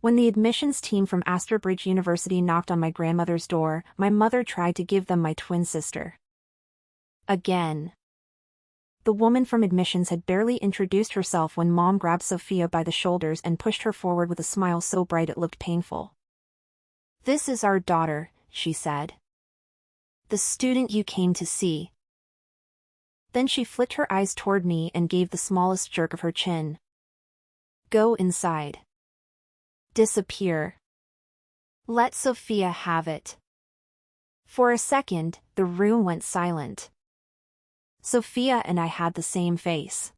When the admissions team from Bridge University knocked on my grandmother's door, my mother tried to give them my twin sister. Again. The woman from admissions had barely introduced herself when Mom grabbed Sophia by the shoulders and pushed her forward with a smile so bright it looked painful. "This is our daughter," she said. "The student you came to see." Then she flicked her eyes toward me and gave the smallest jerk of her chin. "Go inside. Disappear. Let Sophia have it." For a second, the room went silent. Sophia and I had the same face.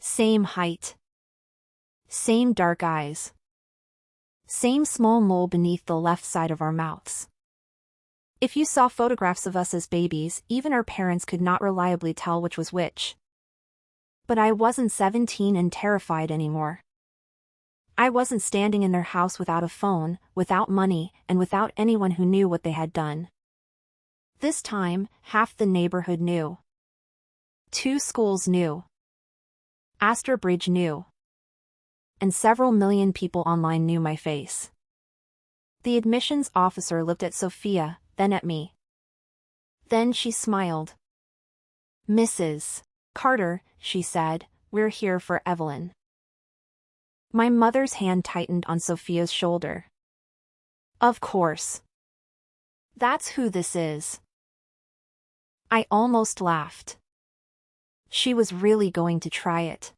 Same height. Same dark eyes. Same small mole beneath the left side of our mouths. If you saw photographs of us as babies, even our parents could not reliably tell which was which. But I wasn't 17 and terrified anymore. I wasn't standing in their house without a phone, without money, and without anyone who knew what they had done. This time, half the neighborhood knew. 2 schools knew. Bridge knew. And several million people online knew my face. The admissions officer looked at Sophia, then at me. Then she smiled. "Mrs. Carter," she said, "we're here for Evelyn." My mother's hand tightened on Sophia's shoulder. "Of course. That's who this is." I almost laughed. She was really going to try it.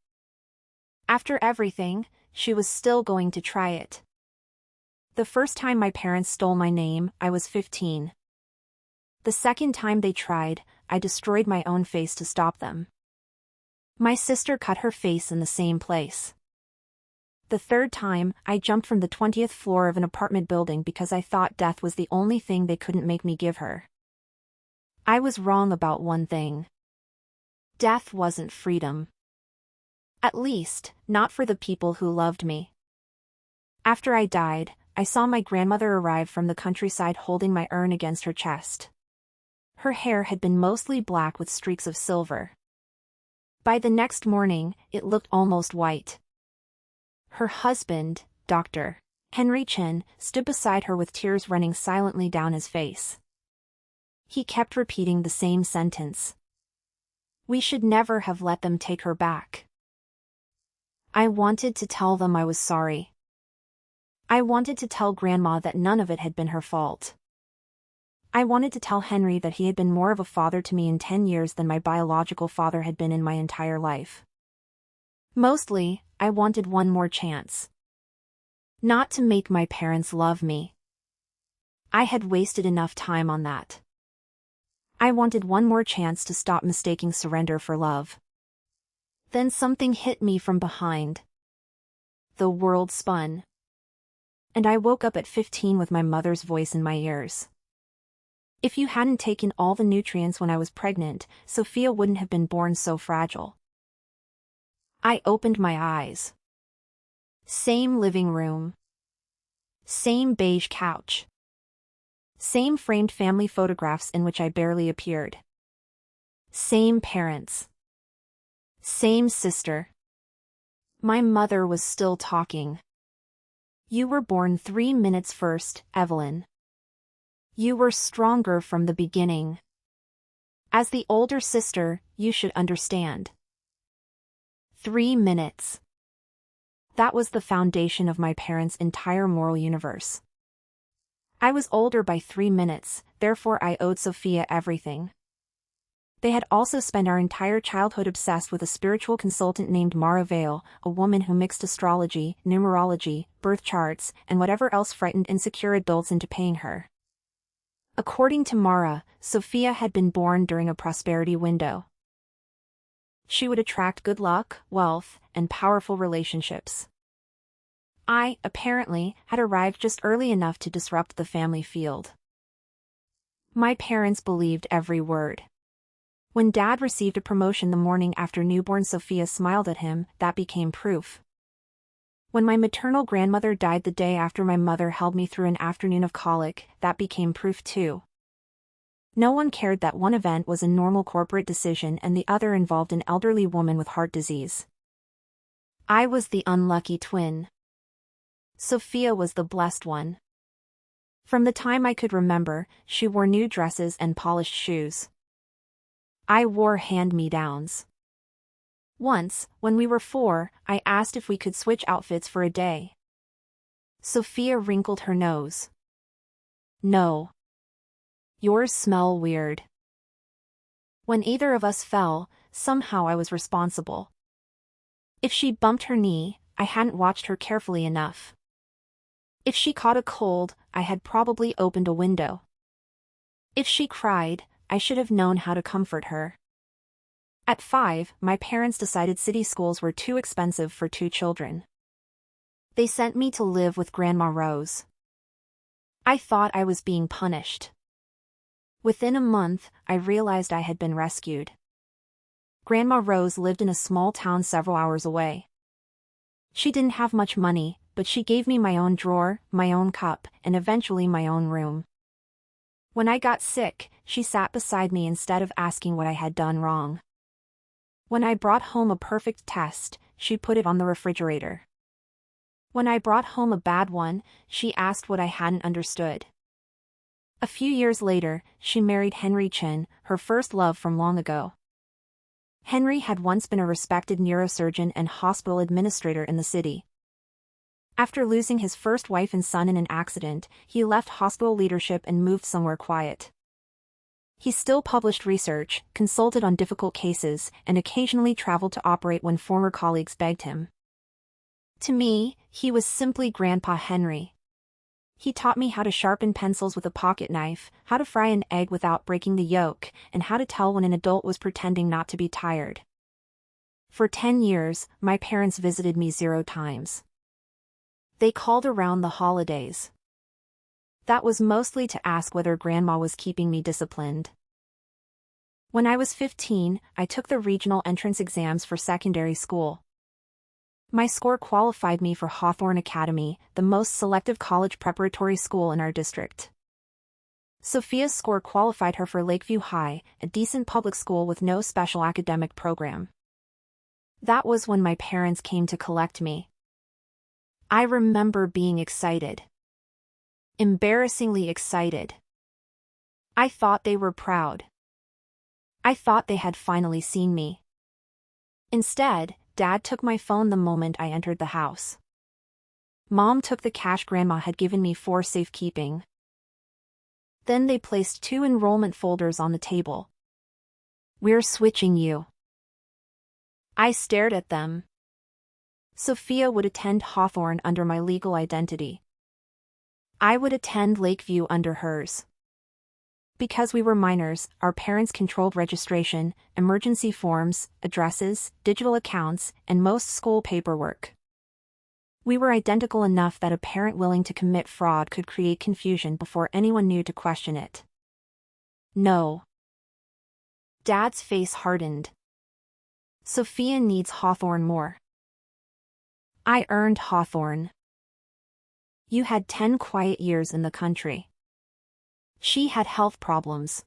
After everything, she was still going to try it. The first time my parents stole my name, I was 15. The second time they tried, I destroyed my own face to stop them. My sister cut her face in the same place. The third time, I jumped from the 20th floor of an apartment building because I thought death was the only thing they couldn't make me give her. I was wrong about one thing. Death wasn't freedom. At least, not for the people who loved me. After I died, I saw my grandmother arrive from the countryside holding my urn against her chest. Her hair had been mostly black with streaks of silver. By the next morning, it looked almost white. Her husband, Dr. Henry Chin, stood beside her with tears running silently down his face. He kept repeating the same sentence. "We should never have let them take her back." I wanted to tell them I was sorry. I wanted to tell Grandma that none of it had been her fault. I wanted to tell Henry that he had been more of a father to me in 10 years than my biological father had been in my entire life. Mostly, I wanted one more chance. Not to make my parents love me. I had wasted enough time on that. I wanted one more chance to stop mistaking surrender for love. Then something hit me from behind. The world spun. And I woke up at 15 with my mother's voice in my ears. "If you hadn't taken all the nutrients when I was pregnant, Sophia wouldn't have been born so fragile." I opened my eyes. Same living room. Same beige couch. Same framed family photographs in which I barely appeared. Same parents. Same sister. My mother was still talking. "You were born 3 minutes first, Evelyn. You were stronger from the beginning. As the older sister, you should understand." 3 minutes. That was the foundation of my parents' entire moral universe. I was older by 3 minutes, therefore I owed Sophia everything. They had also spent our entire childhood obsessed with a spiritual consultant named Mara Vale, a woman who mixed astrology, numerology, birth charts, and whatever else frightened insecure adults into paying her. According to Mara, Sophia had been born during a prosperity window. She would attract good luck, wealth, and powerful relationships. I, apparently, had arrived just early enough to disrupt the family field. My parents believed every word. When Dad received a promotion the morning after newborn Sophia smiled at him, that became proof. When my maternal grandmother died the day after my mother held me through an afternoon of colic, that became proof too. No one cared that one event was a normal corporate decision and the other involved an elderly woman with heart disease. I was the unlucky twin. Sophia was the blessed one. From the time I could remember, she wore new dresses and polished shoes. I wore hand-me-downs. Once, when we were 4, I asked if we could switch outfits for a day. Sophia wrinkled her nose. No. Yours smell weird. When either of us fell, somehow I was responsible. If she bumped her knee, I hadn't watched her carefully enough. If she caught a cold, I had probably opened a window. If she cried, I should have known how to comfort her. At 5, my parents decided city schools were too expensive for 2 children. They sent me to live with Grandma Rose. I thought I was being punished. Within a month, I realized I had been rescued. Grandma Rose lived in a small town several hours away. She didn't have much money, but she gave me my own drawer, my own cup, and eventually my own room. When I got sick, she sat beside me instead of asking what I had done wrong. When I brought home a perfect test, she put it on the refrigerator. When I brought home a bad one, she asked what I hadn't understood. A few years later, she married Henry Chin, her first love from long ago. Henry had once been a respected neurosurgeon and hospital administrator in the city. After losing his first wife and son in an accident, he left hospital leadership and moved somewhere quiet. He still published research, consulted on difficult cases, and occasionally traveled to operate when former colleagues begged him. To me, he was simply Grandpa Henry. He taught me how to sharpen pencils with a pocket knife, how to fry an egg without breaking the yolk, and how to tell when an adult was pretending not to be tired. For 10 years, my parents visited me 0 times. They called around the holidays. That was mostly to ask whether Grandma was keeping me disciplined. When I was 15, I took the regional entrance exams for secondary school. My score qualified me for Hawthorne Academy, the most selective college preparatory school in our district. Sophia's score qualified her for Lakeview High, a decent public school with no special academic program. That was when my parents came to collect me. I remember being excited. Embarrassingly excited. I thought they were proud. I thought they had finally seen me. Instead, Dad took my phone the moment I entered the house. Mom took the cash Grandma had given me for safekeeping. Then they placed 2 enrollment folders on the table. "We're switching you." I stared at them. Sophia would attend Hawthorne under my legal identity. I would attend Lakeview under hers. Because we were minors, our parents controlled registration, emergency forms, addresses, digital accounts, and most school paperwork. We were identical enough that a parent willing to commit fraud could create confusion before anyone knew to question it. No. Dad's face hardened. Sophia needs Hawthorne more. I earned Hawthorne. You had 10 quiet years in the country. She had health problems.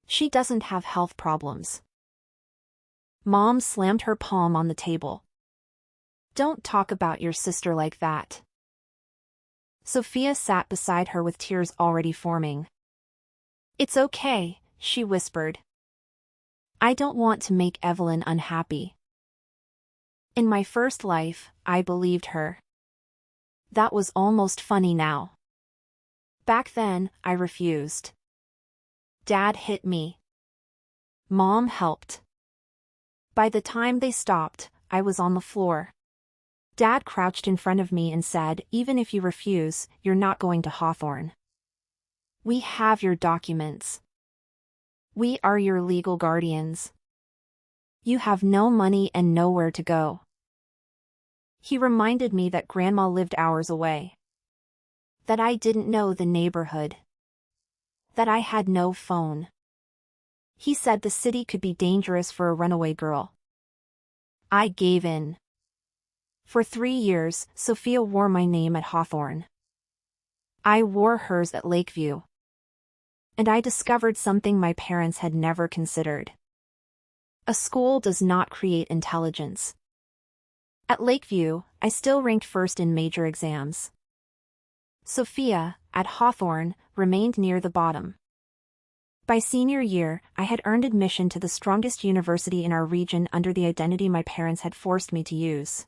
She doesn't have health problems. Mom slammed her palm on the table. Don't talk about your sister like that. Sophia sat beside her with tears already forming. It's okay, she whispered. I don't want to make Evelyn unhappy. In my first life, I believed her. That was almost funny now. Back then, I refused. Dad hit me. Mom helped. By the time they stopped, I was on the floor. Dad crouched in front of me and said, "Even if you refuse, you're not going to Hawthorne. We have your documents. We are your legal guardians. You have no money and nowhere to go." He reminded me that Grandma lived hours away. That I didn't know the neighborhood. That I had no phone. He said the city could be dangerous for a runaway girl. I gave in. For 3 years, Sophia wore my name at Hawthorne. I wore hers at Lakeview. And I discovered something my parents had never considered. A school does not create intelligence. At Lakeview, I still ranked first in major exams. Sophia, at Hawthorne, remained near the bottom. By senior year, I had earned admission to the strongest university in our region under the identity my parents had forced me to use.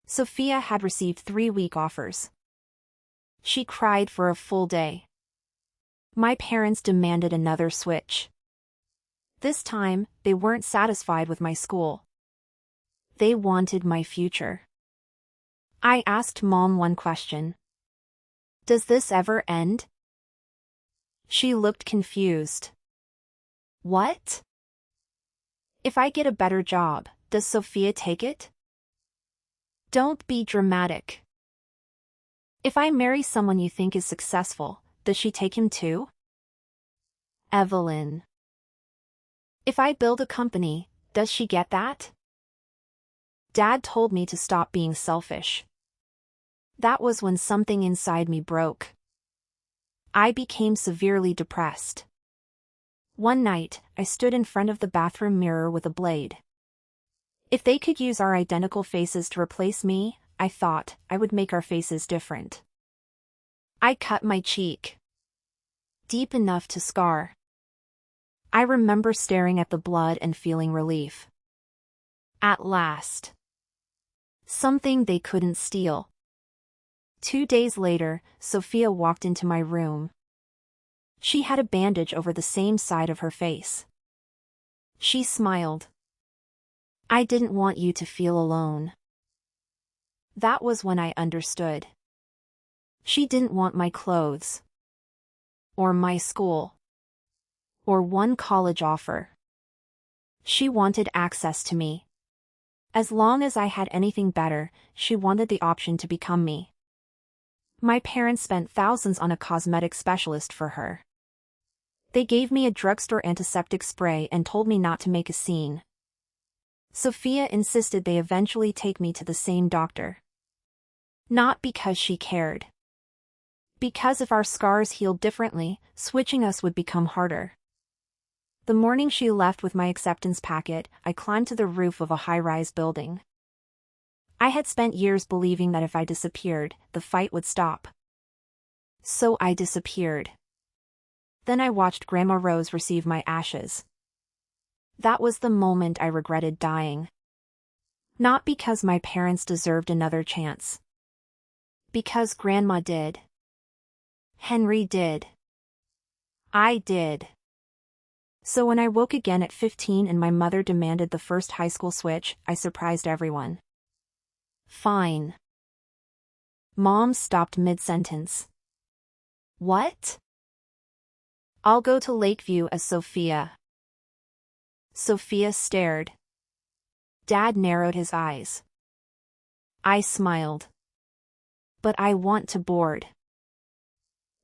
Sophia had received 3-week offers. She cried for a full day. My parents demanded another switch. This time, they weren't satisfied with my school. They wanted my future. I asked Mom one question. Does this ever end? She looked confused. What? If I get a better job, does Sophia take it? Don't be dramatic. If I marry someone you think is successful, does she take him too? Evelyn. If I build a company, does she get that? Dad told me to stop being selfish. That was when something inside me broke. I became severely depressed. One night, I stood in front of the bathroom mirror with a blade. If they could use our identical faces to replace me, I thought, I would make our faces different. I cut my cheek. Deep enough to scar. I remember staring at the blood and feeling relief. At last. Something they couldn't steal. 2 days later, Sophia walked into my room. She had a bandage over the same side of her face. She smiled. I didn't want you to feel alone. That was when I understood. She didn't want my clothes. Or my school. Or one college offer. She wanted access to me. As long as I had anything better, she wanted the option to become me. My parents spent thousands on a cosmetic specialist for her. They gave me a drugstore antiseptic spray and told me not to make a scene. Sophia insisted they eventually take me to the same doctor. Not because she cared. Because if our scars healed differently, switching us would become harder. The morning she left with my acceptance packet, I climbed to the roof of a high-rise building. I had spent years believing that if I disappeared, the fight would stop. So I disappeared. Then I watched Grandma Rose receive my ashes. That was the moment I regretted dying. Not because my parents deserved another chance. Because Grandma did. Henry did. I did. So when I woke again at 15 and my mother demanded the first high school switch, I surprised everyone. Fine. Mom stopped mid-sentence. What? I'll go to Lakeview as Sophia. Sophia stared. Dad narrowed his eyes. I smiled. But I want to board.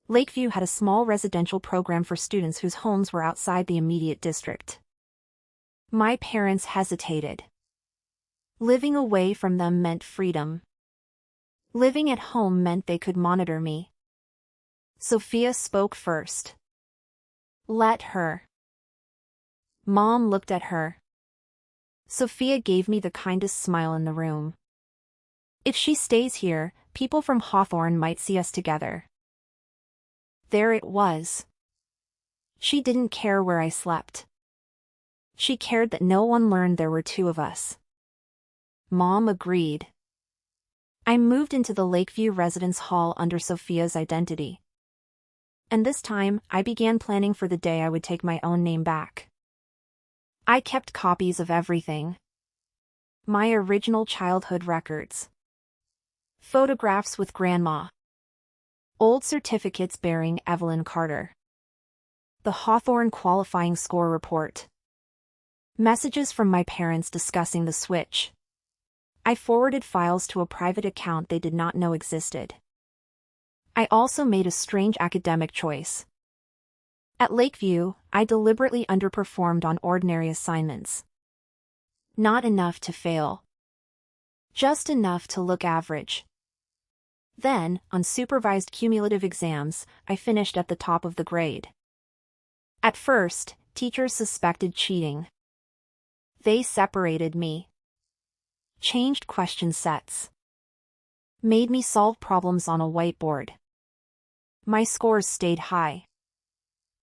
Lakeview had a small residential program for students whose homes were outside the immediate district. My parents hesitated. Living away from them meant freedom. Living at home meant they could monitor me. Sophia spoke first. Let her. Mom looked at her. Sophia gave me the kindest smile in the room. If she stays here, people from Hawthorne might see us together. There it was. She didn't care where I slept. She cared that no one learned there were 2 of us. Mom agreed. I moved into the Lakeview residence hall under Sophia's identity. And this time, I began planning for the day I would take my own name back. I kept copies of everything. My original childhood records. Photographs with Grandma. Old certificates bearing Evelyn Carter. The Hawthorne qualifying score report. Messages from my parents discussing the switch. I forwarded files to a private account they did not know existed. I also made a strange academic choice. At Lakeview, I deliberately underperformed on ordinary assignments. Not enough to fail. Just enough to look average. Then, on supervised cumulative exams, I finished at the top of the grade. At first, teachers suspected cheating. They separated me. Changed question sets. Made me solve problems on a whiteboard. My scores stayed high.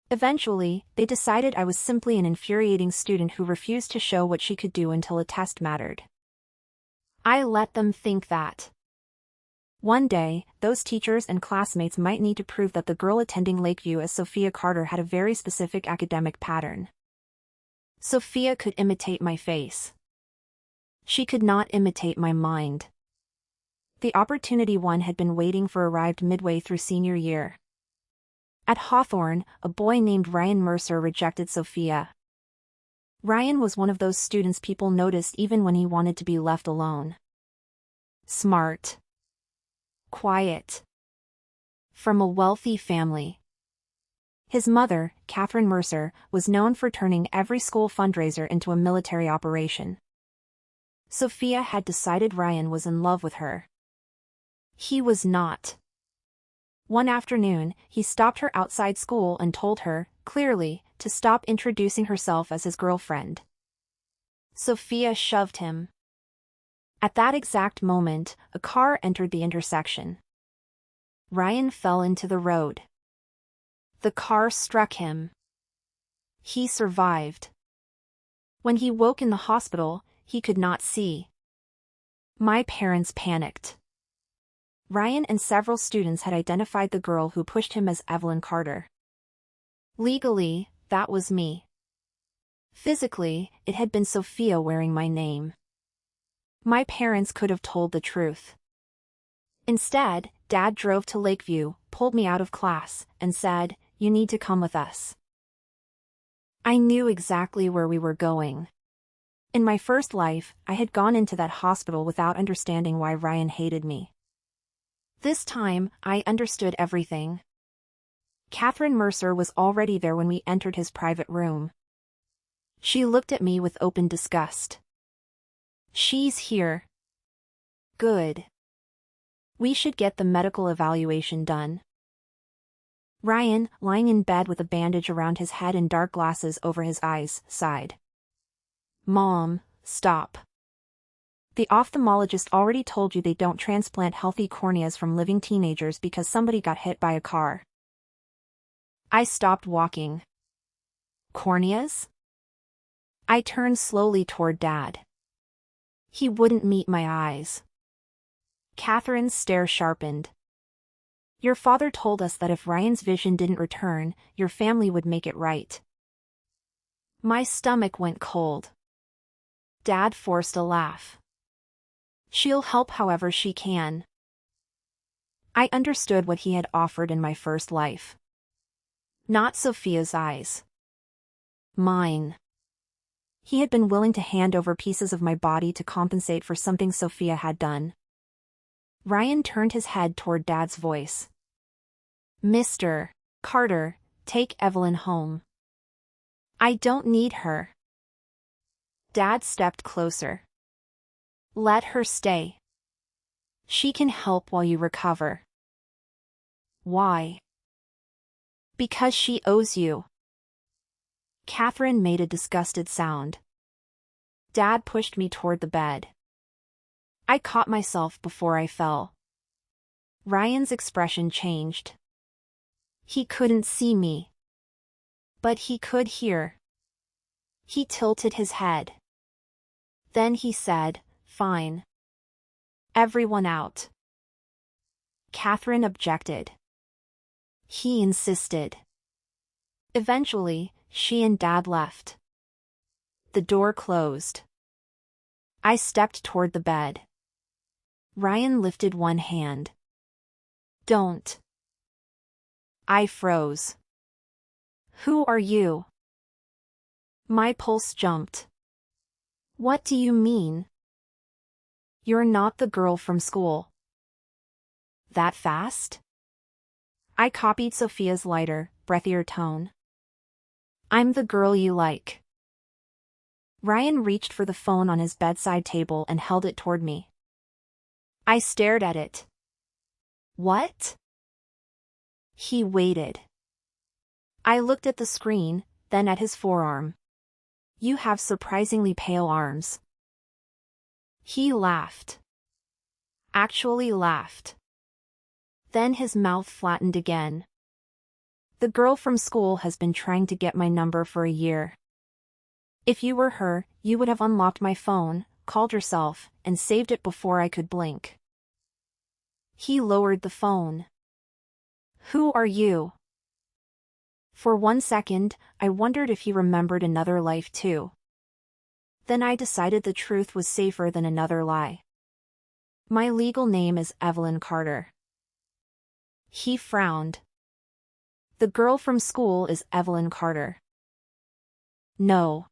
Eventually, they decided I was simply an infuriating student who refused to show what she could do until a test mattered. I let them think that. One day, those teachers and classmates might need to prove that the girl attending Lakeview as Sophia Carter had a very specific academic pattern. Sophia could imitate my face. She could not imitate my mind. The opportunity one had been waiting for arrived midway through senior year. At Hawthorne, a boy named Ryan Mercer rejected Sophia. Ryan was one of those students people noticed even when he wanted to be left alone. Smart. Quiet. From a wealthy family. His mother, Catherine Mercer, was known for turning every school fundraiser into a military operation. Sophia had decided Ryan was in love with her. He was not. One afternoon, he stopped her outside school and told her, clearly, to stop introducing herself as his girlfriend. Sophia shoved him. At that exact moment, a car entered the intersection. Ryan fell into the road. The car struck him. He survived. When he woke in the hospital, he could not see. My parents panicked. Ryan and several students had identified the girl who pushed him as Evelyn Carter. Legally, that was me. Physically, it had been Sophia wearing my name. My parents could have told the truth. Instead, Dad drove to Lakeview, pulled me out of class, and said, "You need to come with us." I knew exactly where we were going. In my first life, I had gone into that hospital without understanding why Ryan hated me. This time, I understood everything. Catherine Mercer was already there when we entered his private room. She looked at me with open disgust. "She's here." Good. We should get the medical evaluation done. Ryan, lying in bed with a bandage around his head and dark glasses over his eyes, sighed. "Mom, stop. The ophthalmologist already told you they don't transplant healthy corneas from living teenagers because somebody got hit by a car." I stopped walking. Corneas? I turned slowly toward Dad. He wouldn't meet my eyes. Catherine's stare sharpened. "Your father told us that if Ryan's vision didn't return, your family would make it right." My stomach went cold. Dad forced a laugh. "She'll help however she can." I understood what he had offered in my first life. Not Sophia's eyes. Mine. He had been willing to hand over pieces of my body to compensate for something Sophia had done. Ryan turned his head toward Dad's voice. "Mr. Carter, take Evelyn home." "I don't need her." Dad stepped closer. "Let her stay. She can help while you recover." "Why?" "Because she owes you." Catherine made a disgusted sound. Dad pushed me toward the bed. I caught myself before I fell. Ryan's expression changed. He couldn't see me. But he could hear. He tilted his head. Then he said, "Fine. Everyone out." Catherine objected. He insisted. Eventually, she and Dad left. The door closed. I stepped toward the bed. Ryan lifted one hand. "Don't." I froze. "Who are you?" My pulse jumped. "What do you mean?" "You're not the girl from school." That fast? I copied Sophia's lighter, breathier tone. "I'm the girl you like." Ryan reached for the phone on his bedside table and held it toward me. I stared at it. "What?" He waited. I looked at the screen, then at his forearm. "You have surprisingly pale arms." He laughed. Actually laughed. Then his mouth flattened again. The girl from school has been trying to get my number for a year. If you were her, you would have unlocked my phone, called yourself, and saved it before I could blink. He lowered the phone. Who are you? For 1 second, I wondered if he remembered another life too. Then I decided the truth was safer than another lie. My legal name is Evelyn Carter. He frowned. The girl from school is Evelyn Carter. No.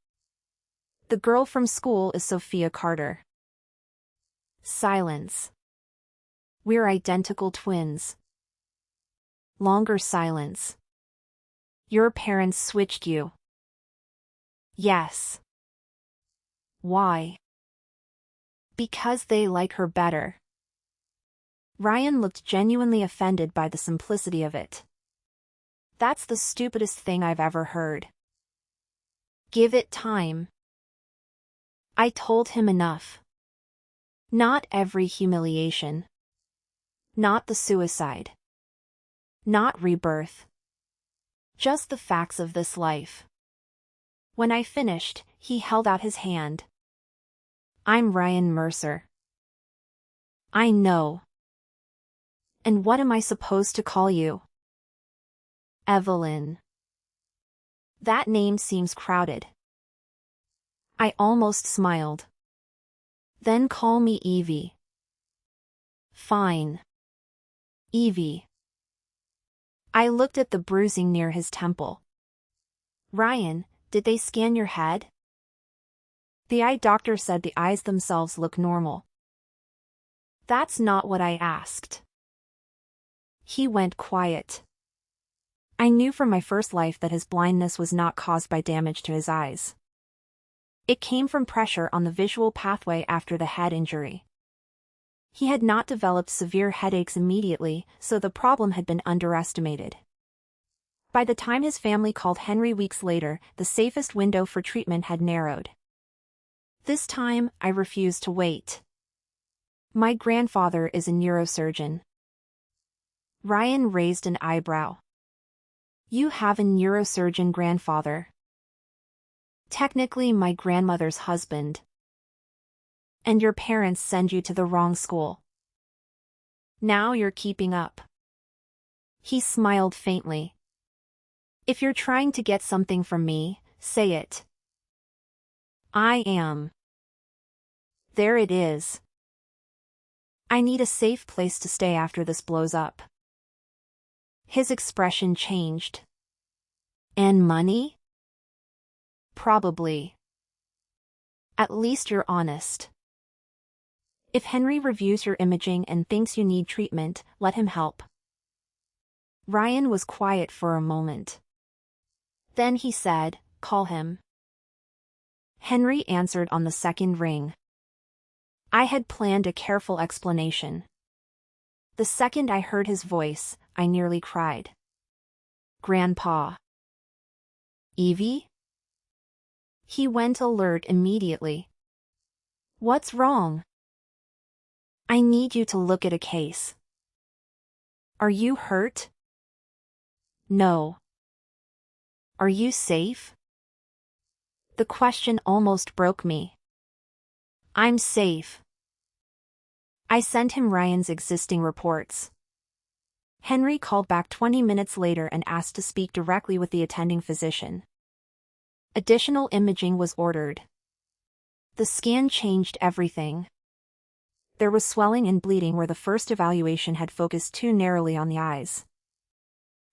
The girl from school is Sophia Carter. Silence. We're identical twins. Longer silence. Your parents switched you. Yes. Why? Because they like her better. Ryan looked genuinely offended by the simplicity of it. That's the stupidest thing I've ever heard. Give it time. I told him enough. Not every humiliation. Not the suicide. Not rebirth. Just the facts of this life. When I finished, he held out his hand. I'm Ryan Mercer. I know. And what am I supposed to call you? Evelyn. That name seems crowded. I almost smiled. Then call me Evie. Fine. Evie. I looked at the bruising near his temple. Ryan, did they scan your head? The eye doctor said the eyes themselves look normal. That's not what I asked. He went quiet. I knew from my first life that his blindness was not caused by damage to his eyes. It came from pressure on the visual pathway after the head injury. He had not developed severe headaches immediately, so the problem had been underestimated. By the time his family called Henry weeks later, the safest window for treatment had narrowed. This time, I refused to wait. My grandfather is a neurosurgeon. Ryan raised an eyebrow. You have a neurosurgeon grandfather. Technically my grandmother's husband. And your parents send you to the wrong school. Now you're keeping up. He smiled faintly. If you're trying to get something from me, say it. I am. There it is. I need a safe place to stay after this blows up. His expression changed. And money? Probably. At least you're honest. If Henry reviews your imaging and thinks you need treatment, let him help. Ryan was quiet for a moment. Then he said, call him. Henry answered on the second ring. I had planned a careful explanation. The second I heard his voice, I nearly cried. Grandpa. Evie? He went alert immediately. What's wrong? I need you to look at a case. Are you hurt? No. Are you safe? The question almost broke me. I'm safe. I sent him Ryan's existing reports. Henry called back 20 minutes later and asked to speak directly with the attending physician. Additional imaging was ordered. The scan changed everything. There was swelling and bleeding where the first evaluation had focused too narrowly on the eyes.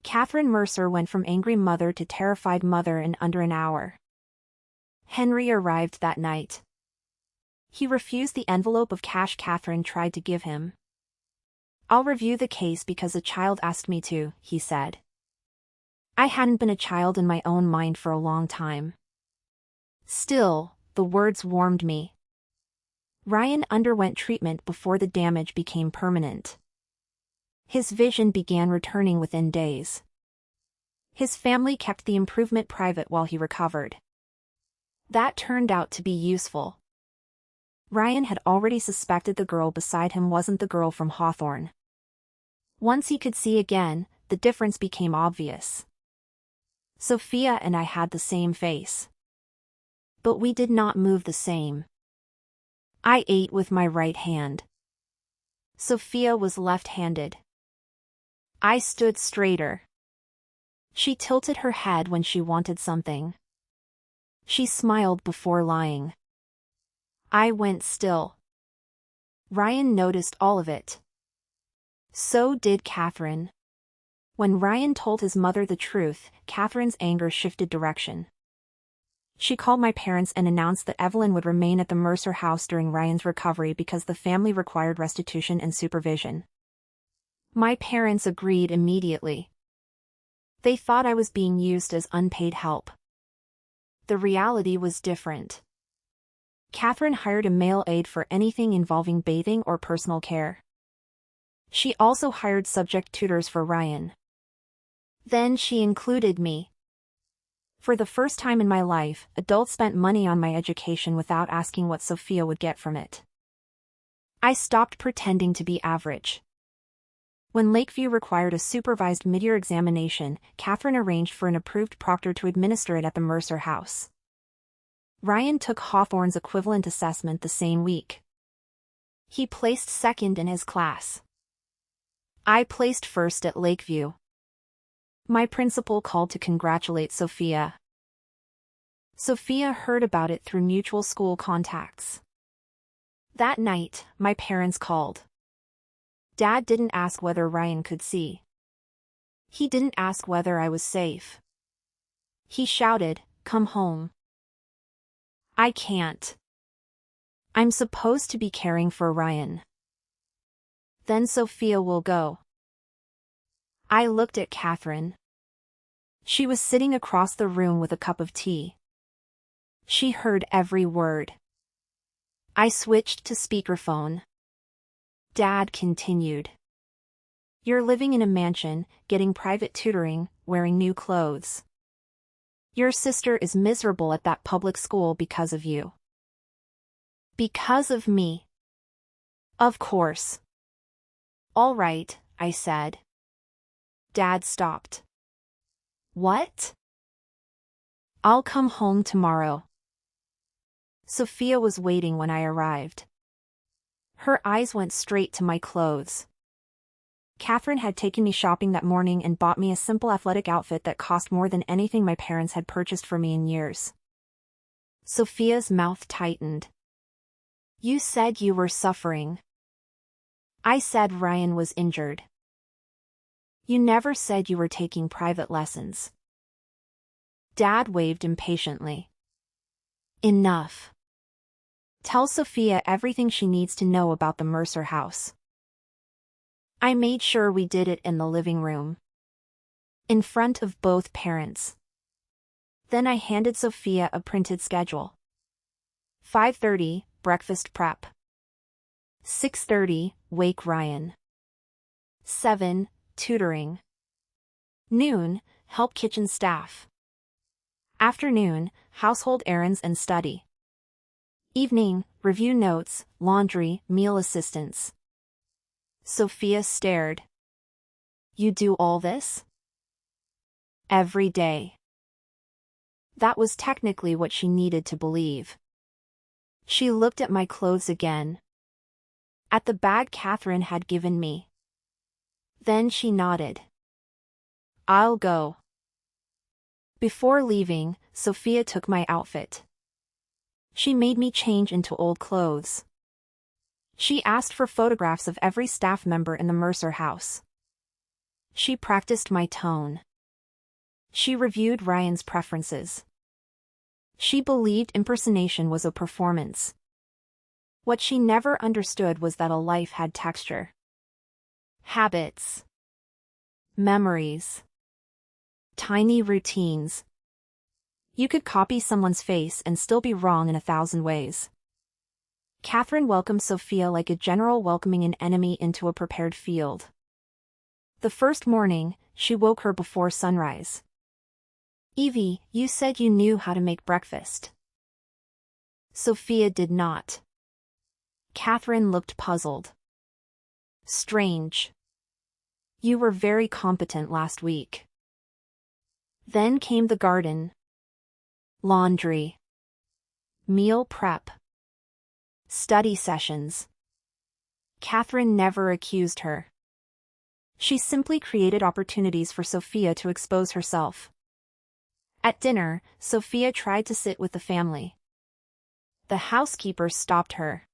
Catherine Mercer went from angry mother to terrified mother in under an hour. Henry arrived that night. He refused the envelope of cash Catherine tried to give him. I'll review the case because a child asked me to, he said. I hadn't been a child in my own mind for a long time. Still, the words warmed me. Ryan underwent treatment before the damage became permanent. His vision began returning within days. His family kept the improvement private while he recovered. That turned out to be useful. Ryan had already suspected the girl beside him wasn't the girl from Hawthorne. Once he could see again, the difference became obvious. Sophia and I had the same face. But we did not move the same. I ate with my right hand. Sophia was left-handed. I stood straighter. She tilted her head when she wanted something. She smiled before lying. I went still. Ryan noticed all of it. So did Catherine. When Ryan told his mother the truth, Catherine's anger shifted direction. She called my parents and announced that Evelyn would remain at the Mercer house during Ryan's recovery because the family required restitution and supervision. My parents agreed immediately. They thought I was being used as unpaid help. The reality was different. Catherine hired a male aide for anything involving bathing or personal care. She also hired subject tutors for Ryan. Then she included me. For the first time in my life, adults spent money on my education without asking what Sophia would get from it. I stopped pretending to be average. When Lakeview required a supervised mid-year examination, Catherine arranged for an approved proctor to administer it at the Mercer house. Ryan took Hawthorne's equivalent assessment the same week. He placed second in his class. I placed first at Lakeview. My principal called to congratulate Sophia. Sophia heard about it through mutual school contacts. That night, my parents called. Dad didn't ask whether Ryan could see. He didn't ask whether I was safe. He shouted, "Come home." I can't. I'm supposed to be caring for Ryan. Then Sophia will go. I looked at Catherine. She was sitting across the room with a cup of tea. She heard every word. I switched to speakerphone. Dad continued. You're living in a mansion, getting private tutoring, wearing new clothes. Your sister is miserable at that public school because of you. Because of me. Of course. All right, I said. Dad stopped. What? I'll come home tomorrow. Sophia was waiting when I arrived. Her eyes went straight to my clothes. Catherine had taken me shopping that morning and bought me a simple athletic outfit that cost more than anything my parents had purchased for me in years. Sophia's mouth tightened. You said you were suffering. I said Ryan was injured. You never said you were taking private lessons. Dad waved impatiently. Enough. Tell Sophia everything she needs to know about the Mercer house. I made sure we did it in the living room. In front of both parents. Then I handed Sophia a printed schedule. 5:30, breakfast prep. 6:30, wake Ryan. 7, tutoring. Noon, help kitchen staff. Afternoon, household errands and study. Evening, review notes, laundry, meal assistance. Sophia stared. You do all this? Every day. That was technically what she needed to believe. She looked at my clothes again. At the bag Catherine had given me. Then she nodded. I'll go. Before leaving, Sophia took my outfit. She made me change into old clothes. She asked for photographs of every staff member in the Mercer house. She practiced my tone. She reviewed Ryan's preferences. She believed impersonation was a performance. What she never understood was that a life had texture. Habits. Memories. Tiny routines. You could copy someone's face and still be wrong in 1,000 ways. Catherine welcomed Sophia like a general welcoming an enemy into a prepared field. The first morning, she woke her before sunrise. Evie, you said you knew how to make breakfast. Sophia did not. Catherine looked puzzled. Strange. You were very competent last week. Then came the garden. Laundry. Meal prep. Study sessions. Catherine never accused her. She simply created opportunities for Sophia to expose herself. At dinner, Sophia tried to sit with the family. The housekeeper stopped her.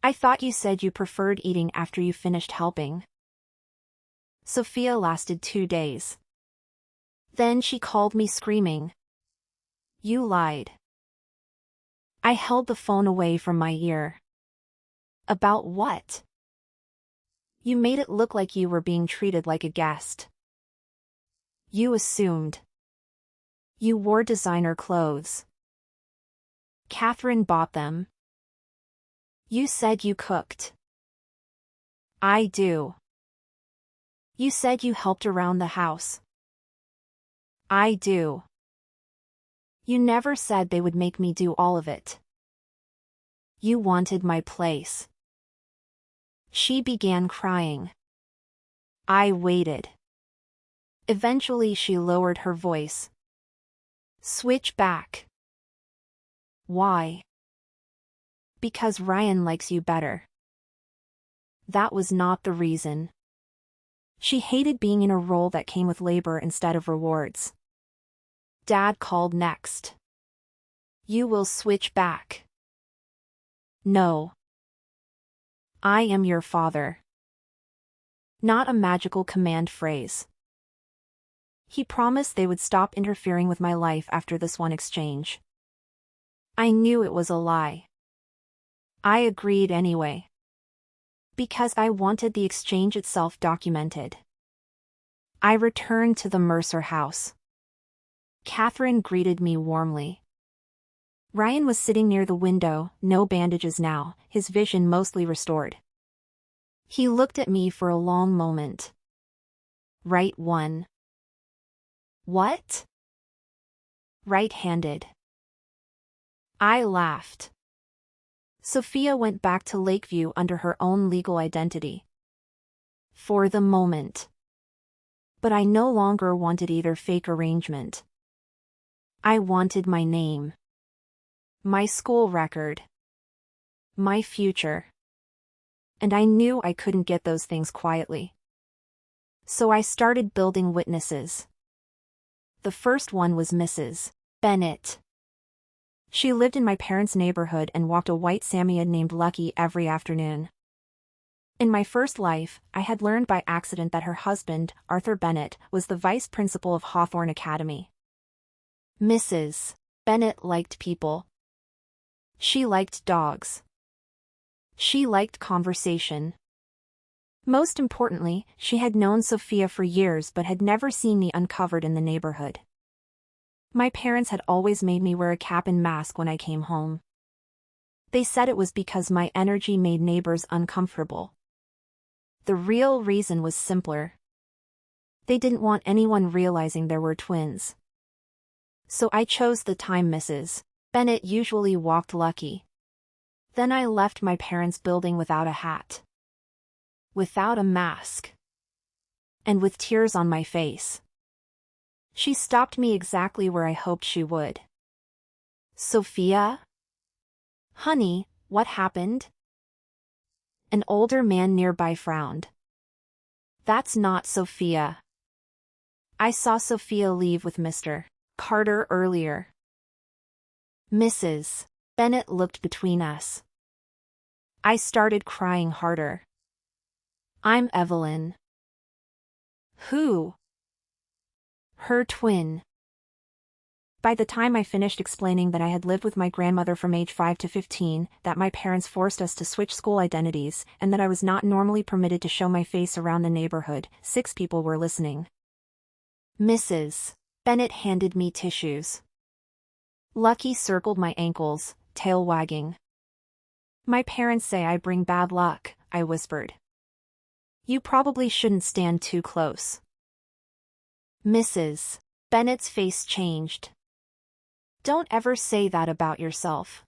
I thought you said you preferred eating after you finished helping. Sophia lasted 2 days. Then she called me screaming. You lied. I held the phone away from my ear. About what? You made it look like you were being treated like a guest. You assumed. You wore designer clothes. Catherine bought them. You said you cooked. I do. You said you helped around the house. I do. You never said they would make me do all of it. You wanted my place. She began crying. I waited. Eventually she lowered her voice. Switch back. Why? Because Ryan likes you better. That was not the reason. She hated being in a role that came with labor instead of rewards. Dad called next. You will switch back. No. I am your father. Not a magical command phrase. He promised they would stop interfering with my life after this one exchange. I knew it was a lie. I agreed anyway. Because I wanted the exchange itself documented. I returned to the Mercer house. Catherine greeted me warmly. Ryan was sitting near the window, no bandages now, his vision mostly restored. He looked at me for a long moment. Right one. What? Right-handed. I laughed. Sophia went back to Lakeview under her own legal identity. For the moment. But I no longer wanted either fake arrangement. I wanted my name. My school record. My future. And I knew I couldn't get those things quietly. So I started building witnesses. The first one was Mrs. Bennett. She lived in my parents' neighborhood and walked a white Samoyed named Lucky every afternoon. In my first life, I had learned by accident that her husband, Arthur Bennett, was the vice principal of Hawthorne Academy. Mrs. Bennett liked people. She liked dogs. She liked conversation. Most importantly, she had known Sophia for years but had never seen me uncovered in the neighborhood. My parents had always made me wear a cap and mask when I came home. They said it was because my energy made neighbors uncomfortable. The real reason was simpler. They didn't want anyone realizing there were twins. So I chose the time Mrs. Bennett usually walked Lucky. Then I left my parents' building without a hat. Without a mask. And with tears on my face. She stopped me exactly where I hoped she would. Sophia? Honey, what happened? An older man nearby frowned. That's not Sophia. I saw Sophia leave with Mr. Carter earlier. Mrs. Bennett looked between us. I started crying harder. I'm Evelyn. Who? Her twin. By the time I finished explaining that I had lived with my grandmother from age 5 to 15, that my parents forced us to switch school identities, and that I was not normally permitted to show my face around the neighborhood, 6 people were listening. Mrs. Bennett handed me tissues. Lucky circled my ankles, tail wagging. My parents say I bring bad luck, I whispered. You probably shouldn't stand too close. Mrs. Bennett's face changed. Don't ever say that about yourself.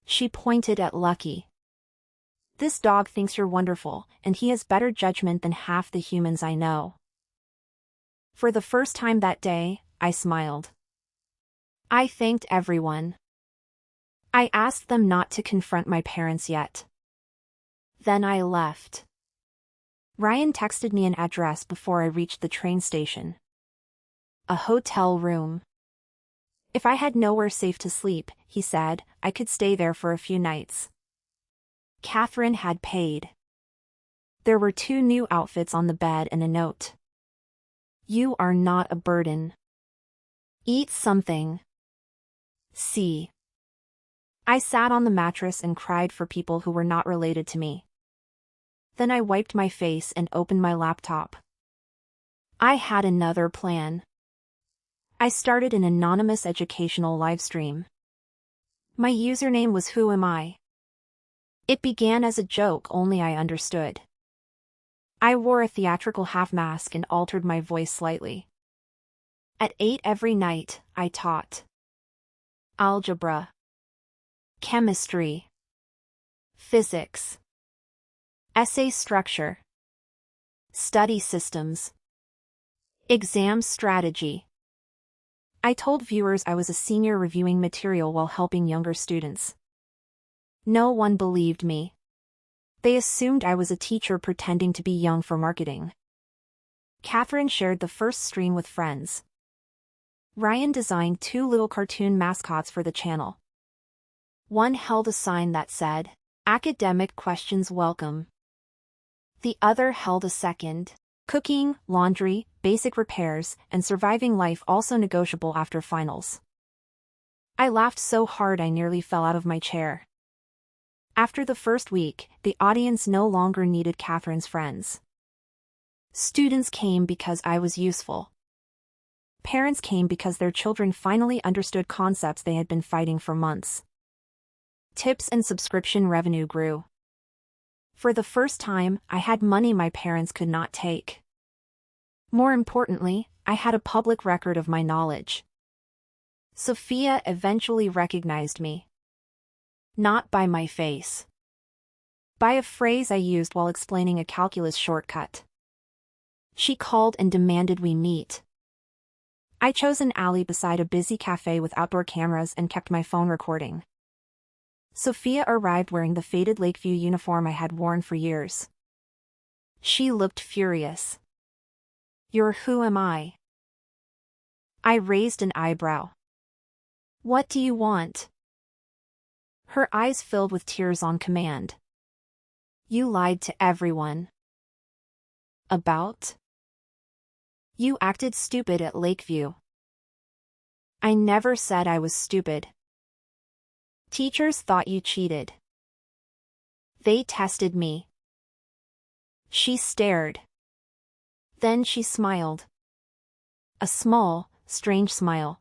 She pointed at Lucky. This dog thinks you're wonderful, and he has better judgment than half the humans I know. For the first time that day, I smiled. I thanked everyone. I asked them not to confront my parents yet. Then I left. Ryan texted me an address before I reached the train station. A hotel room. If I had nowhere safe to sleep, he said, I could stay there for a few nights. Catherine had paid. There were 2 new outfits on the bed and a note. You are not a burden. Eat something. See. I sat on the mattress and cried for people who were not related to me. Then I wiped my face and opened my laptop. I had another plan. I started an anonymous educational livestream. My username was Who Am I? It began as a joke only I understood. I wore a theatrical half-mask and altered my voice slightly. At 8 every night, I taught algebra, chemistry, physics, essay structure, study systems, exam strategy. I told viewers I was a senior reviewing material while helping younger students. No one believed me. They assumed I was a teacher pretending to be young for marketing. Catherine shared the first stream with friends. Ryan designed 2 little cartoon mascots for the channel. One held a sign that said, "Academic questions welcome." The other held a second, "Cooking, laundry, basic repairs, and surviving life also negotiable after finals." I laughed so hard I nearly fell out of my chair. After the first week, the audience no longer needed Catherine's friends. Students came because I was useful. Parents came because their children finally understood concepts they had been fighting for months. Tips and subscription revenue grew. For the first time, I had money my parents could not take. More importantly, I had a public record of my knowledge. Sophia eventually recognized me. Not by my face. By a phrase I used while explaining a calculus shortcut. She called and demanded we meet. I chose an alley beside a busy cafe with outdoor cameras and kept my phone recording. Sophia arrived wearing the faded Lakeview uniform I had worn for years. She looked furious. "You're Who Am I?" I raised an eyebrow. "What do you want?" Her eyes filled with tears on command. "You lied to everyone." "About?" "You acted stupid at Lakeview." "I never said I was stupid." "Teachers thought you cheated." "They tested me." She stared. Then she smiled. A small, strange smile.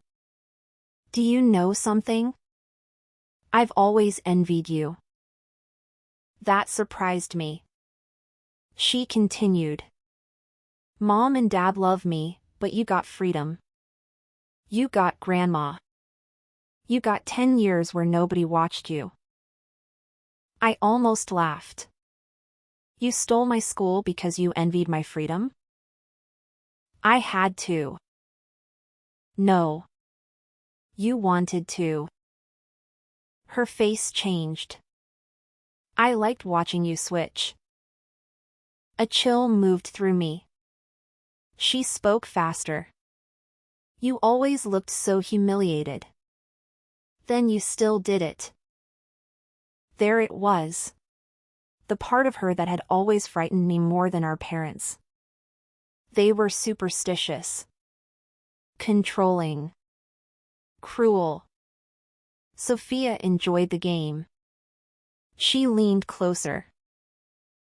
"Do you know something? I've always envied you." That surprised me. She continued. "Mom and Dad love me, but you got freedom. You got grandma. You got 10 years where nobody watched you." I almost laughed. "You stole my school because you envied my freedom?" "I had to." "No. You wanted to." Her face changed. "I liked watching you switch." A chill moved through me. She spoke faster. "You always looked so humiliated. Then you still did it." There it was. The part of her that had always frightened me more than our parents. They were superstitious. Controlling. Cruel. Sophia enjoyed the game. She leaned closer.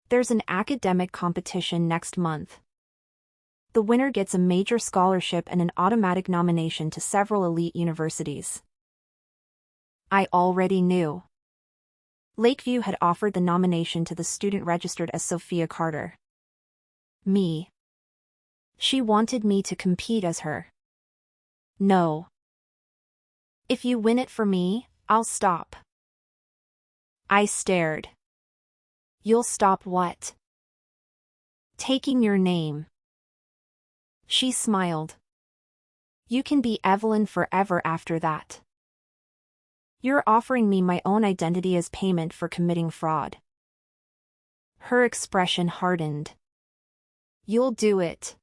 "There's an academic competition next month. The winner gets a major scholarship and an automatic nomination to several elite universities." I already knew. Lakeview had offered the nomination to the student registered as Sophia Carter. Me. She wanted me to compete as her. No. "If you win it for me, I'll stop." I stared. You'll stop what? Taking your name. She smiled. You can be Evelyn forever after that. You're offering me my own identity as payment for committing fraud. Her expression hardened. You'll do it.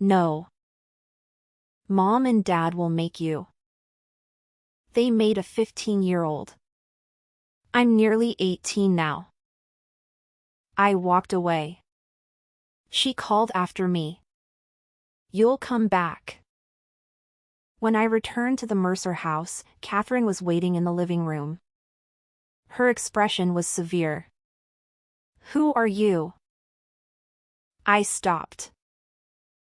No. Mom and Dad will make you. They made a 15-year-old. I'm nearly 18 now. I walked away. She called after me. You'll come back. When I returned to the Mercer house, Catherine was waiting in the living room. Her expression was severe. Who are you? I stopped.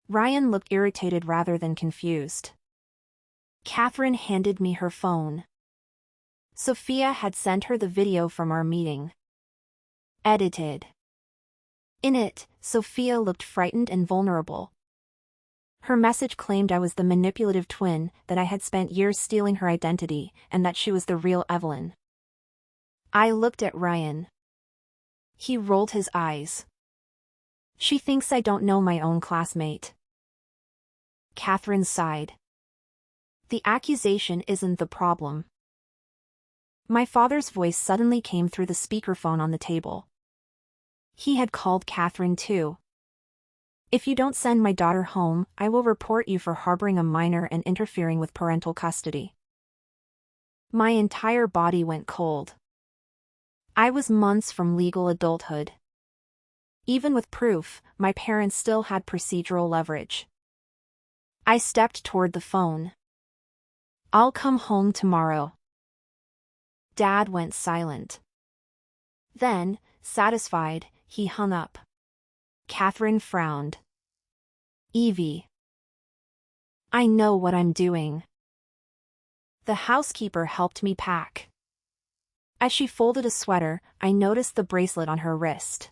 Ryan looked irritated rather than confused. Catherine handed me her phone. Sophia had sent her the video from our meeting. Edited. In it, Sophia looked frightened and vulnerable. Her message claimed I was the manipulative twin, that I had spent years stealing her identity, and that she was the real Evelyn. I looked at Ryan. He rolled his eyes. She thinks I don't know my own classmate. Catherine sighed. The accusation isn't the problem. My father's voice suddenly came through the speakerphone on the table. He had called Catherine too. If you don't send my daughter home, I will report you for harboring a minor and interfering with parental custody. My entire body went cold. I was months from legal adulthood. Even with proof, my parents still had procedural leverage. I stepped toward the phone. I'll come home tomorrow. Dad went silent. Then, satisfied, he hung up. Catherine frowned. Evie. I know what I'm doing. The housekeeper helped me pack. As she folded a sweater, I noticed the bracelet on her wrist.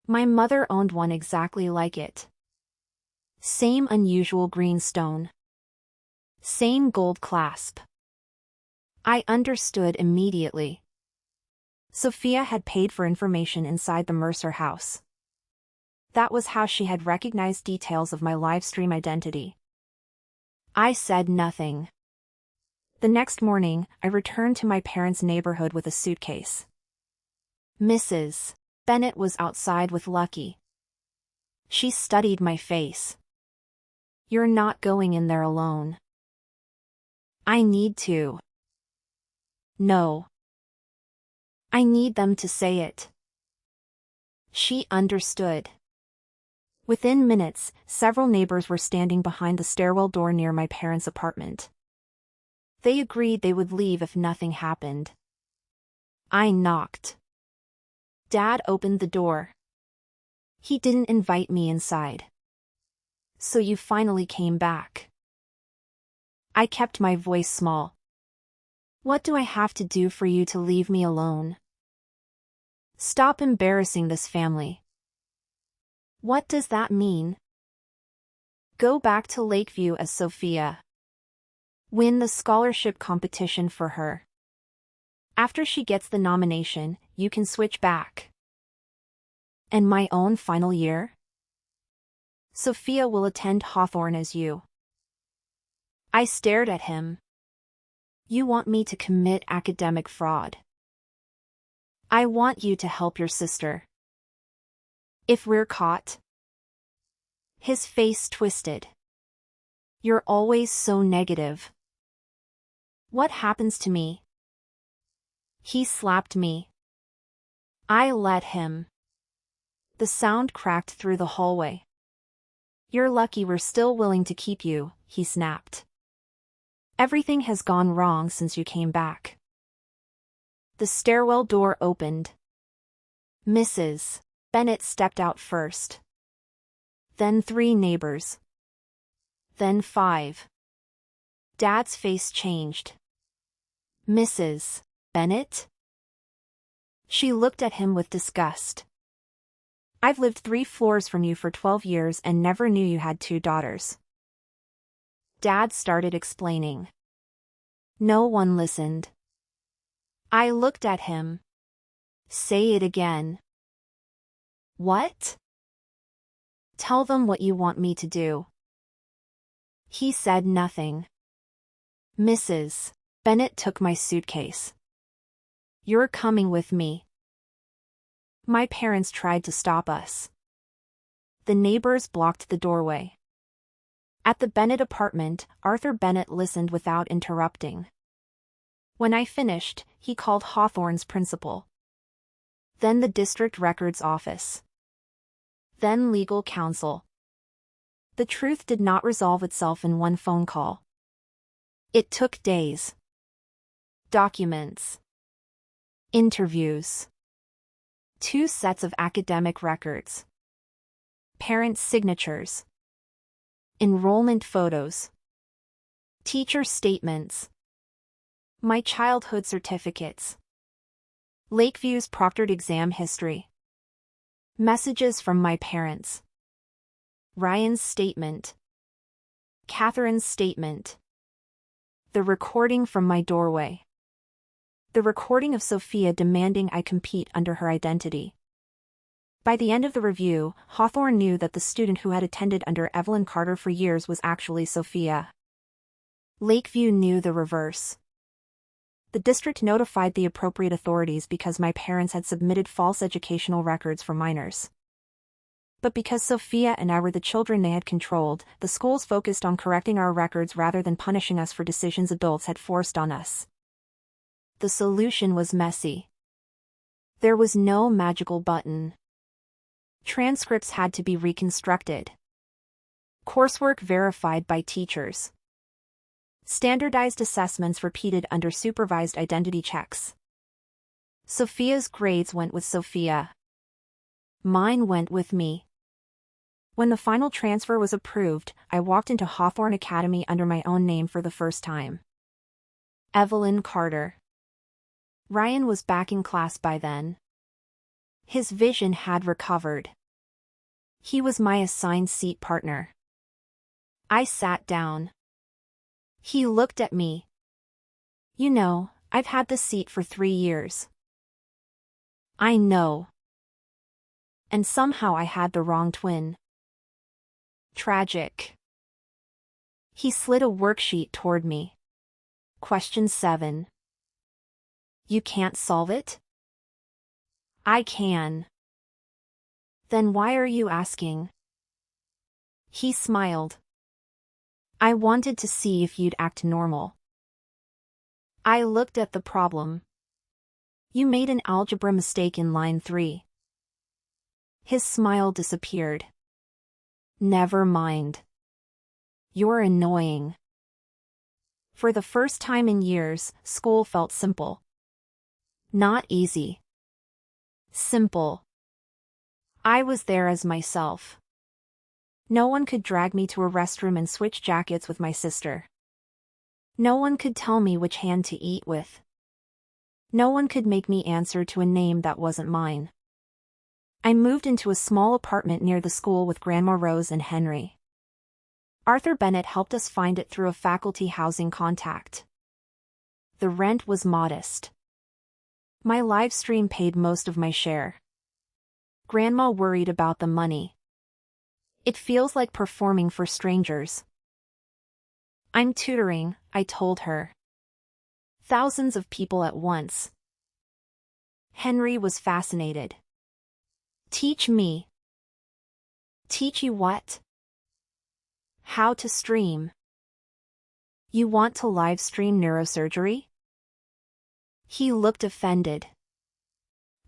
My mother owned one exactly like it. Same unusual green stone. Same gold clasp. I understood immediately. Sophia had paid for information inside the Mercer house. That was how she had recognized details of my livestream identity. I said nothing. The next morning, I returned to my parents' neighborhood with a suitcase. Mrs. Bennett was outside with Lucky. She studied my face. You're not going in there alone. I need to. No. I need them to say it. She understood. Within minutes, several neighbors were standing behind the stairwell door near my parents' apartment. They agreed they would leave if nothing happened. I knocked. Dad opened the door. He didn't invite me inside. So you finally came back. I kept my voice small. What do I have to do for you to leave me alone? Stop embarrassing this family. What does that mean? Go back to Lakeview as Sophia. Win the scholarship competition for her. After she gets the nomination, you can switch back. And my own final year? Sophia will attend Hawthorne as you. I stared at him. You want me to commit academic fraud. I want you to help your sister. If we're caught. His face twisted. You're always so negative. What happens to me? He slapped me. I let him. The sound cracked through the hallway. You're lucky we're still willing to keep you, he snapped. Everything has gone wrong since you came back. The stairwell door opened. Mrs. Bennett stepped out first. Then 3 neighbors. Then 5. Dad's face changed. Mrs. Bennett? She looked at him with disgust. I've lived 3 floors from you for 12 years and never knew you had 2 daughters. Dad started explaining. No one listened. I looked at him. Say it again. What? Tell them what you want me to do. He said nothing. Mrs. Bennett took my suitcase. You're coming with me. My parents tried to stop us. The neighbors blocked the doorway. At the Bennett apartment, Arthur Bennett listened without interrupting. When I finished, he called Hawthorne's principal. Then the district records office. Then legal counsel. The truth did not resolve itself in one phone call. It took days. Documents. Interviews. 2 sets of academic records. Parents' signatures. Enrollment photos. Teacher statements. My childhood certificates. Lakeview's proctored exam history. Messages from my parents. Ryan's statement. Catherine's statement. The recording from my doorway. The recording of Sophia demanding I compete under her identity. By the end of the review, Hawthorne knew that the student who had attended under Evelyn Carter for years was actually Sophia. Lakeview knew the reverse. The district notified the appropriate authorities because my parents had submitted false educational records for minors. But because Sophia and I were the children they had controlled, the schools focused on correcting our records rather than punishing us for decisions adults had forced on us. The solution was messy. There was no magical button. Transcripts had to be reconstructed. Coursework verified by teachers. Standardized assessments repeated under supervised identity checks. Sophia's grades went with Sophia. Mine went with me. When the final transfer was approved, I walked into Hawthorne Academy under my own name for the first time. Evelyn Carter. Ryan was back in class by then. His vision had recovered. He was my assigned seat partner. I sat down. He looked at me. You know, I've had this seat for 3 years. I know. And somehow I had the wrong twin. Tragic. He slid a worksheet toward me. Question 7. You can't solve it? I can. Then why are you asking? He smiled. I wanted to see if you'd act normal. I looked at the problem. You made an algebra mistake in line 3. His smile disappeared. Never mind. You're annoying. For the first time in years, school felt simple. Not easy. Simple. I was there as myself. No one could drag me to a restroom and switch jackets with my sister. No one could tell me which hand to eat with. No one could make me answer to a name that wasn't mine. I moved into a small apartment near the school with Grandma Rose and Henry. Arthur Bennett helped us find it through a faculty housing contact. The rent was modest. My live stream paid most of my share. Grandma worried about the money. It feels like performing for strangers. I'm tutoring, I told her. Thousands of people at once. Henry was fascinated. Teach me. Teach you what? How to stream. You want to live stream neurosurgery? He looked offended.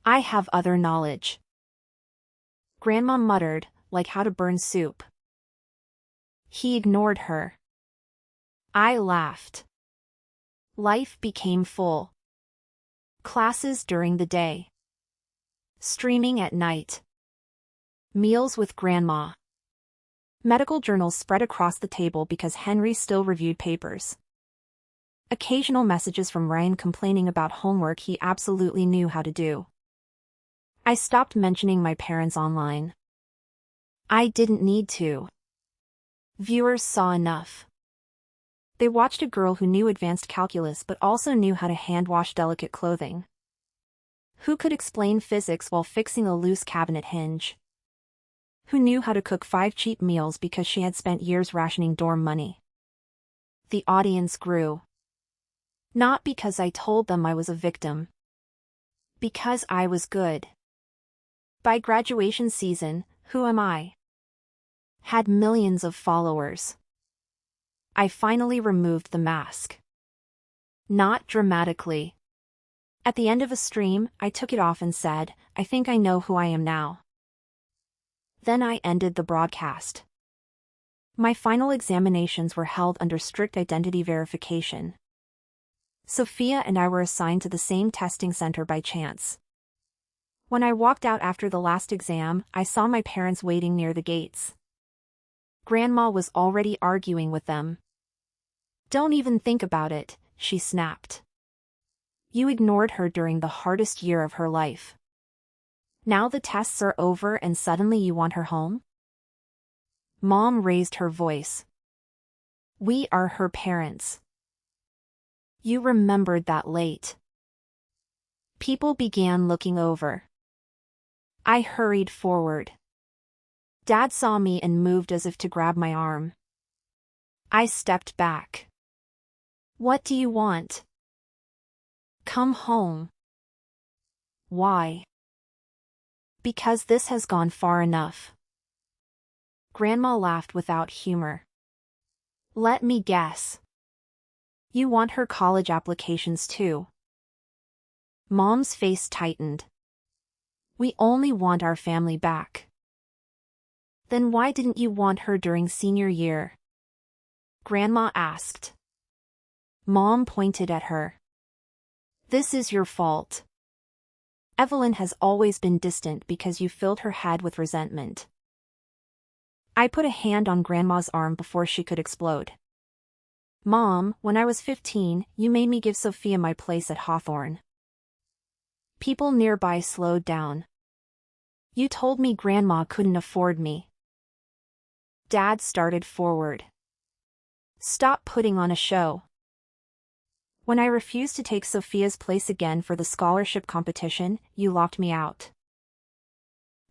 I have other knowledge. Grandma muttered, like how to burn soup. He ignored her. I laughed. Life became full. Classes during the day. Streaming at night. Meals with Grandma. Medical journals spread across the table because Henry still reviewed papers. Occasional messages from Ryan complaining about homework he absolutely knew how to do. I stopped mentioning my parents online. I didn't need to. Viewers saw enough. They watched a girl who knew advanced calculus but also knew how to hand-wash delicate clothing. Who could explain physics while fixing a loose cabinet hinge? Who knew how to cook 5 cheap meals because she had spent years rationing dorm money? The audience grew. Not because I told them I was a victim. Because I was good. By graduation season, who am I? Had millions of followers. I finally removed the mask. Not dramatically. At the end of a stream, I took it off and said, I think I know who I am now. Then I ended the broadcast. My final examinations were held under strict identity verification. Sophia and I were assigned to the same testing center by chance. When I walked out after the last exam, I saw my parents waiting near the gates. Grandma was already arguing with them. Don't even think about it, she snapped. You ignored her during the hardest year of her life. Now the tests are over and suddenly you want her home? Mom raised her voice. We are her parents. You remembered that late. People began looking over. I hurried forward. Dad saw me and moved as if to grab my arm. I stepped back. What do you want? Come home. Why? Because this has gone far enough. Grandma laughed without humor. Let me guess. You want her college applications too. Mom's face tightened. We only want our family back. Then why didn't you want her during senior year? Grandma asked. Mom pointed at her. This is your fault. Evelyn has always been distant because you filled her head with resentment. I put a hand on Grandma's arm before she could explode. Mom, when I was 15, you made me give Sophia my place at Hawthorne. People nearby slowed down. You told me Grandma couldn't afford me. Dad started forward. Stop putting on a show. When I refused to take Sophia's place again for the scholarship competition, you locked me out.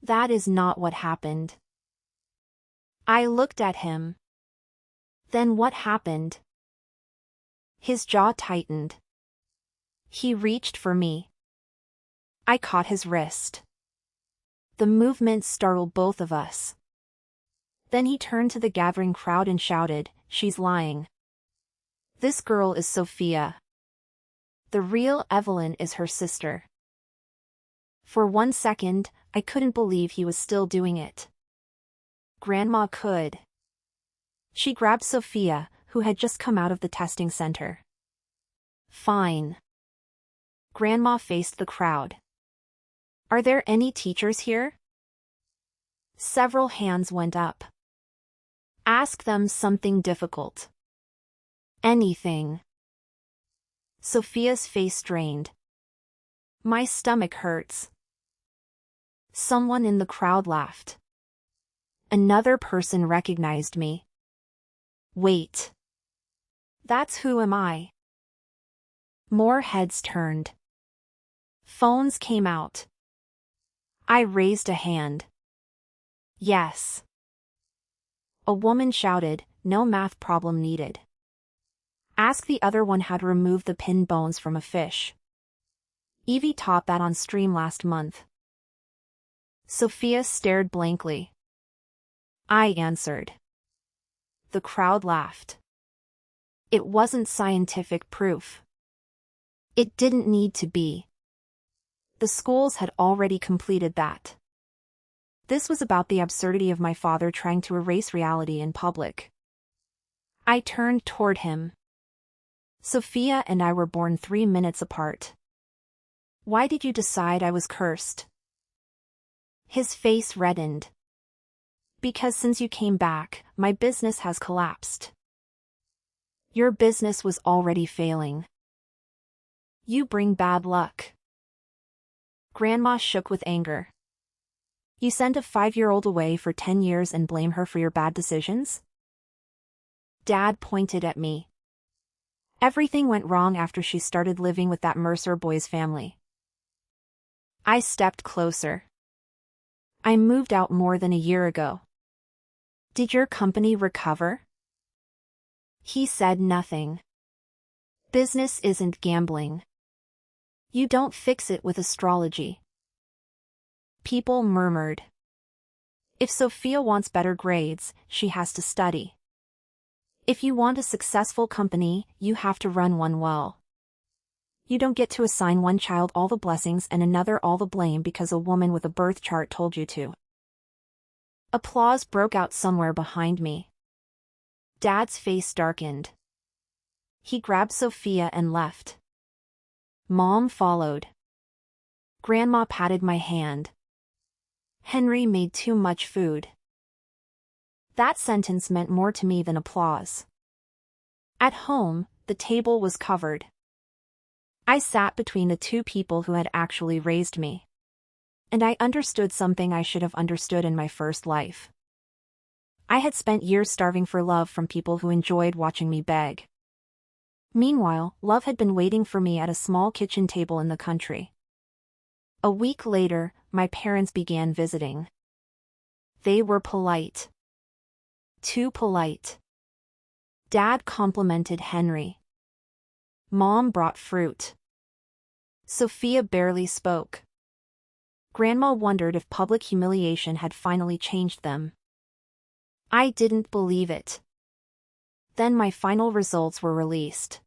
That is not what happened. I looked at him. Then what happened? His jaw tightened. He reached for me. I caught his wrist. The movement startled both of us. Then he turned to the gathering crowd and shouted, She's lying. This girl is Sophia. The real Evelyn is her sister. For 1 second, I couldn't believe he was still doing it. Grandma could. She grabbed Sophia, who had just come out of the testing center. Fine. Grandma faced the crowd. Are there any teachers here? Several hands went up. Ask them something difficult. Anything. Sophia's face strained. My stomach hurts. Someone in the crowd laughed. Another person recognized me. Wait. That's who am I? More heads turned. Phones came out. I raised a hand. Yes. A woman shouted, no math problem needed. Ask the other one how to remove the pinned bones from a fish. Evie taught that on stream last month. Sophia stared blankly. I answered. The crowd laughed. It wasn't scientific proof. It didn't need to be. The schools had already completed that. This was about the absurdity of my father trying to erase reality in public. I turned toward him. Sophia and I were born 3 minutes apart. Why did you decide I was cursed? His face reddened. Because since you came back, my business has collapsed. Your business was already failing. You bring bad luck. Grandma shook with anger. You send a 5-year-old away for 10 years and blame her for your bad decisions? Dad pointed at me. Everything went wrong after she started living with that Mercer boy's family. I stepped closer. I moved out more than a year ago. Did your company recover? He said nothing. Business isn't gambling. You don't fix it with astrology. People murmured. If Sophia wants better grades, she has to study. If you want a successful company, you have to run one well. You don't get to assign one child all the blessings and another all the blame because a woman with a birth chart told you to. Applause broke out somewhere behind me. Dad's face darkened. He grabbed Sophia and left. Mom followed. Grandma patted my hand. Henry made too much food. That sentence meant more to me than applause. At home, the table was covered. I sat between the two people who had actually raised me. And I understood something I should have understood in my first life. I had spent years starving for love from people who enjoyed watching me beg. Meanwhile, love had been waiting for me at a small kitchen table in the country. A week later, my parents began visiting. They were polite. Too polite. Dad complimented Henry. Mom brought fruit. Sophia barely spoke. Grandma wondered if public humiliation had finally changed them. I didn't believe it. Then my final results were released.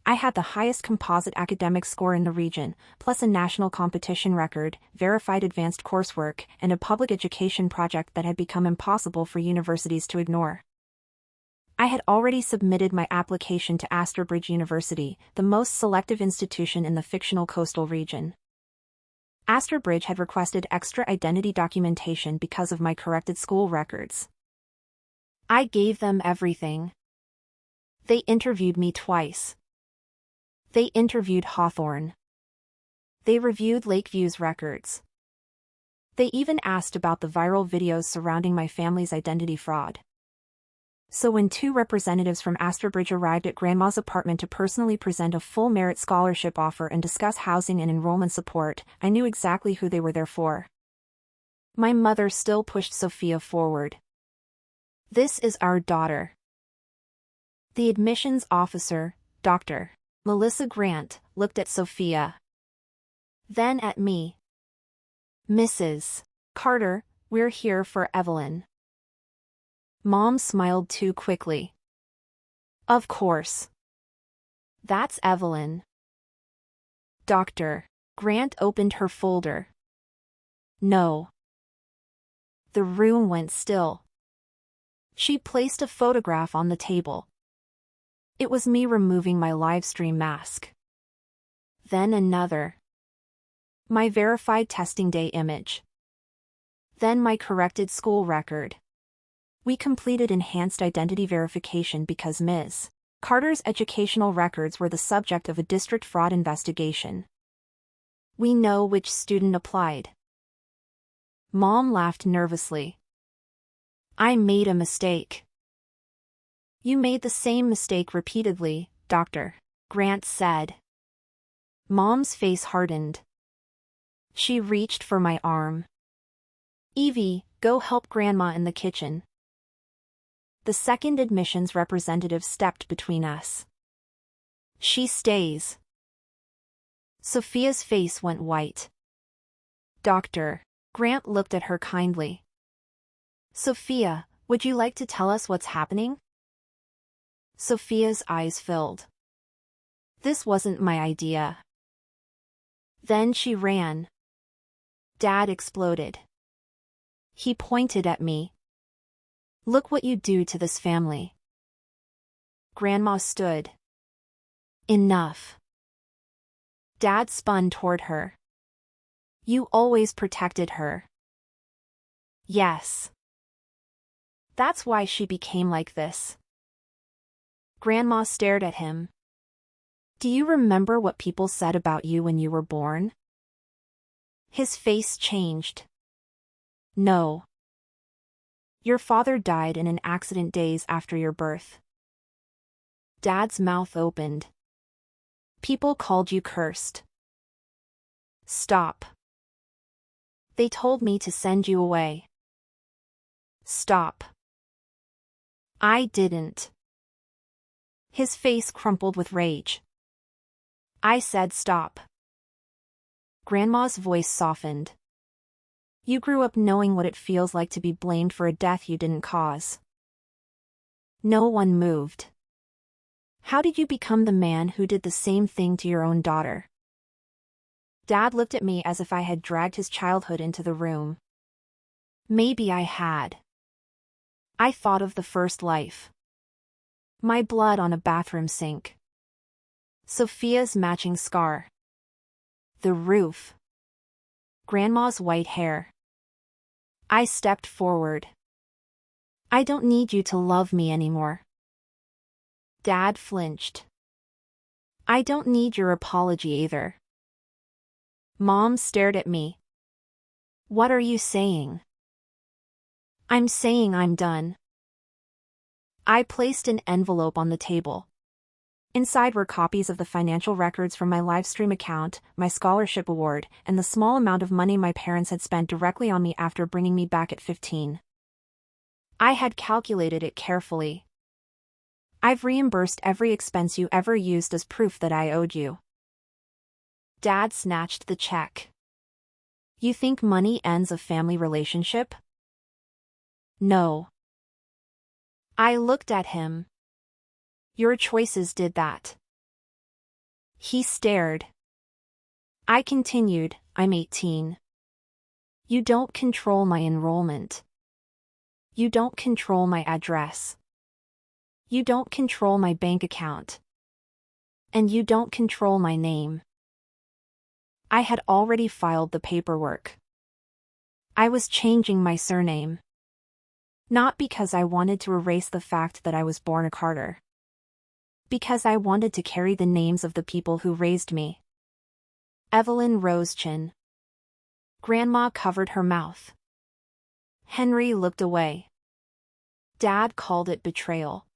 I had the highest composite academic score in the region, plus a national competition record, verified advanced coursework, and a public education project that had become impossible for universities to ignore. I had already submitted my application to Bridge University, the most selective institution in the fictional coastal region. Bridge had requested extra identity documentation because of my corrected school records. I gave them everything. They interviewed me twice. They interviewed Hawthorne. They reviewed Lakeview's records. They even asked about the viral videos surrounding my family's identity fraud. So when two representatives from Bridge arrived at Grandma's apartment to personally present a full merit scholarship offer and discuss housing and enrollment support, I knew exactly who they were there for. My mother still pushed Sophia forward. This is our daughter. The admissions officer, Dr. Melissa Grant, looked at Sophia. Then at me. Mrs. Carter, we're here for Evelyn. Mom smiled too quickly. Of course. That's Evelyn. Dr. Grant opened her folder. No. The room went still. She placed a photograph on the table. It was me removing my livestream mask. Then another. My verified testing day image. Then my corrected school record. We completed enhanced identity verification because Ms. Carter's educational records were the subject of a district fraud investigation. We know which student applied. Mom laughed nervously. I made a mistake. You made the same mistake repeatedly, Dr. Grant said. Mom's face hardened. She reached for my arm. Evie, go help Grandma in the kitchen. The second admissions representative stepped between us. She stays. Sophia's face went white. Dr. Grant looked at her kindly. Sophia, would you like to tell us what's happening? Sophia's eyes filled. This wasn't my idea. Then she ran. Dad exploded. He pointed at me. Look what you do to this family. Grandma stood. Enough. Dad spun toward her. You always protected her. Yes. That's why she became like this. Grandma stared at him. Do you remember what people said about you when you were born? His face changed. No. Your father died in an accident days after your birth. Dad's mouth opened. People called you cursed. Stop. They told me to send you away. Stop. I didn't. His face crumpled with rage. I said stop. Grandma's voice softened. You grew up knowing what it feels like to be blamed for a death you didn't cause. No one moved. How did you become the man who did the same thing to your own daughter? Dad looked at me as if I had dragged his childhood into the room. Maybe I had. I thought of the first life. My blood on a bathroom sink. Sophia's matching scar. The roof. Grandma's white hair. I stepped forward. I don't need you to love me anymore. Dad flinched. I don't need your apology either. Mom stared at me. What are you saying? I'm saying I'm done. I placed an envelope on the table. Inside were copies of the financial records from my livestream account, my scholarship award, and the small amount of money my parents had spent directly on me after bringing me back at 15. I had calculated it carefully. I've reimbursed every expense you ever used as proof that I owed you. Dad snatched the check. You think money ends a family relationship? No. I looked at him. Your choices did that. He stared. I continued, I'm 18. You don't control my enrollment. You don't control my address. You don't control my bank account. And you don't control my name. I had already filed the paperwork. I was changing my surname. Not because I wanted to erase the fact that I was born a Carter. Because I wanted to carry the names of the people who raised me. Evelyn Rosechin. Grandma covered her mouth. Henry looked away. Dad called it betrayal.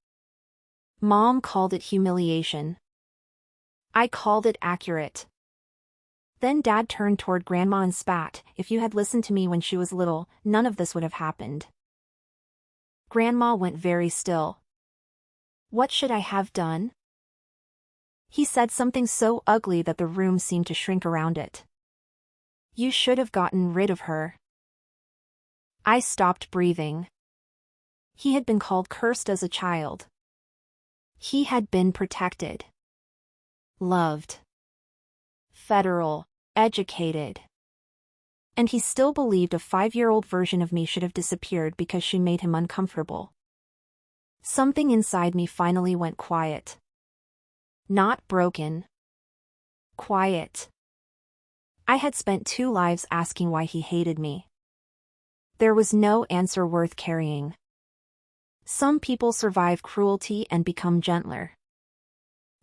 Mom called it humiliation. I called it accurate. Then Dad turned toward Grandma and spat, if you had listened to me when she was little, none of this would have happened. Grandma went very still. What should I have done? He said something so ugly that the room seemed to shrink around it. You should have gotten rid of her. I stopped breathing. He had been called cursed as a child. He had been protected. Loved. Federal. Educated. And he still believed a 5-year-old version of me should have disappeared because she made him uncomfortable. Something inside me finally went quiet. Not broken. Quiet. I had spent 2 lives asking why he hated me. There was no answer worth carrying. Some people survive cruelty and become gentler.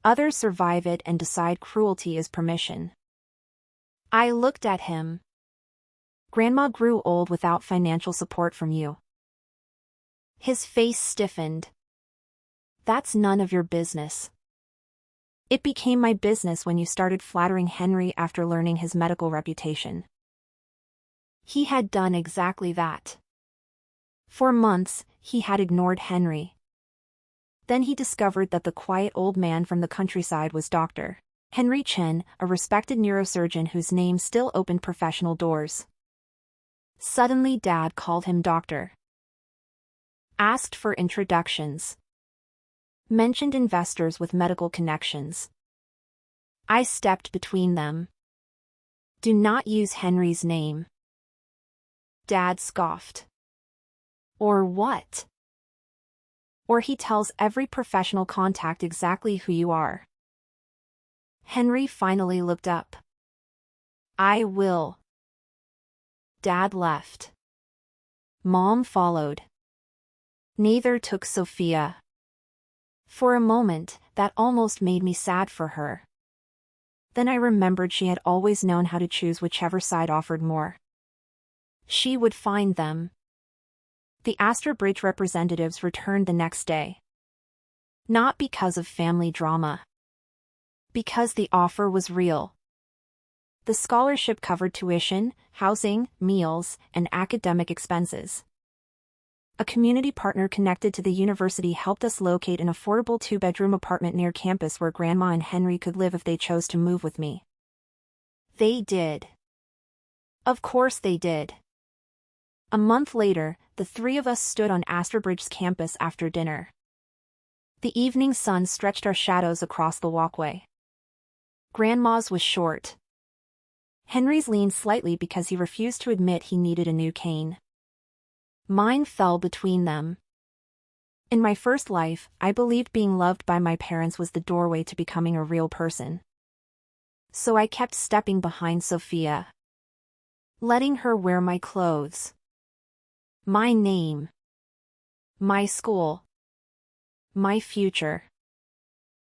Others survive it and decide cruelty is permission. I looked at him. Grandma grew old without financial support from you. His face stiffened. That's none of your business. It became my business when you started flattering Henry after learning his medical reputation. He had done exactly that. For months, he had ignored Henry. Then he discovered that the quiet old man from the countryside was Dr. Henry Chen, a respected neurosurgeon whose name still opened professional doors. Suddenly Dad called him doctor. Asked for introductions. Mentioned investors with medical connections. I stepped between them. Do not use Henry's name. Dad scoffed. Or what? Or he tells every professional contact exactly who you are. Henry finally looked up. I will. Dad left. Mom followed. Neither took Sophia. For a moment, that almost made me sad for her. Then I remembered she had always known how to choose whichever side offered more. She would find them. The Astor Bridge representatives returned the next day. Not because of family drama. Because the offer was real. The scholarship covered tuition, housing, meals, and academic expenses. A community partner connected to the university helped us locate an affordable 2-bedroom apartment near campus where Grandma and Henry could live if they chose to move with me. They did. Of course they did. A month later, the three of us stood on Bridge's campus after dinner. The evening sun stretched our shadows across the walkway. Grandma's was short. Henry's leaned slightly because he refused to admit he needed a new cane. Mine fell between them. In my first life, I believed being loved by my parents was the doorway to becoming a real person. So I kept stepping behind Sophia. Letting her wear my clothes. My name. My school. My future.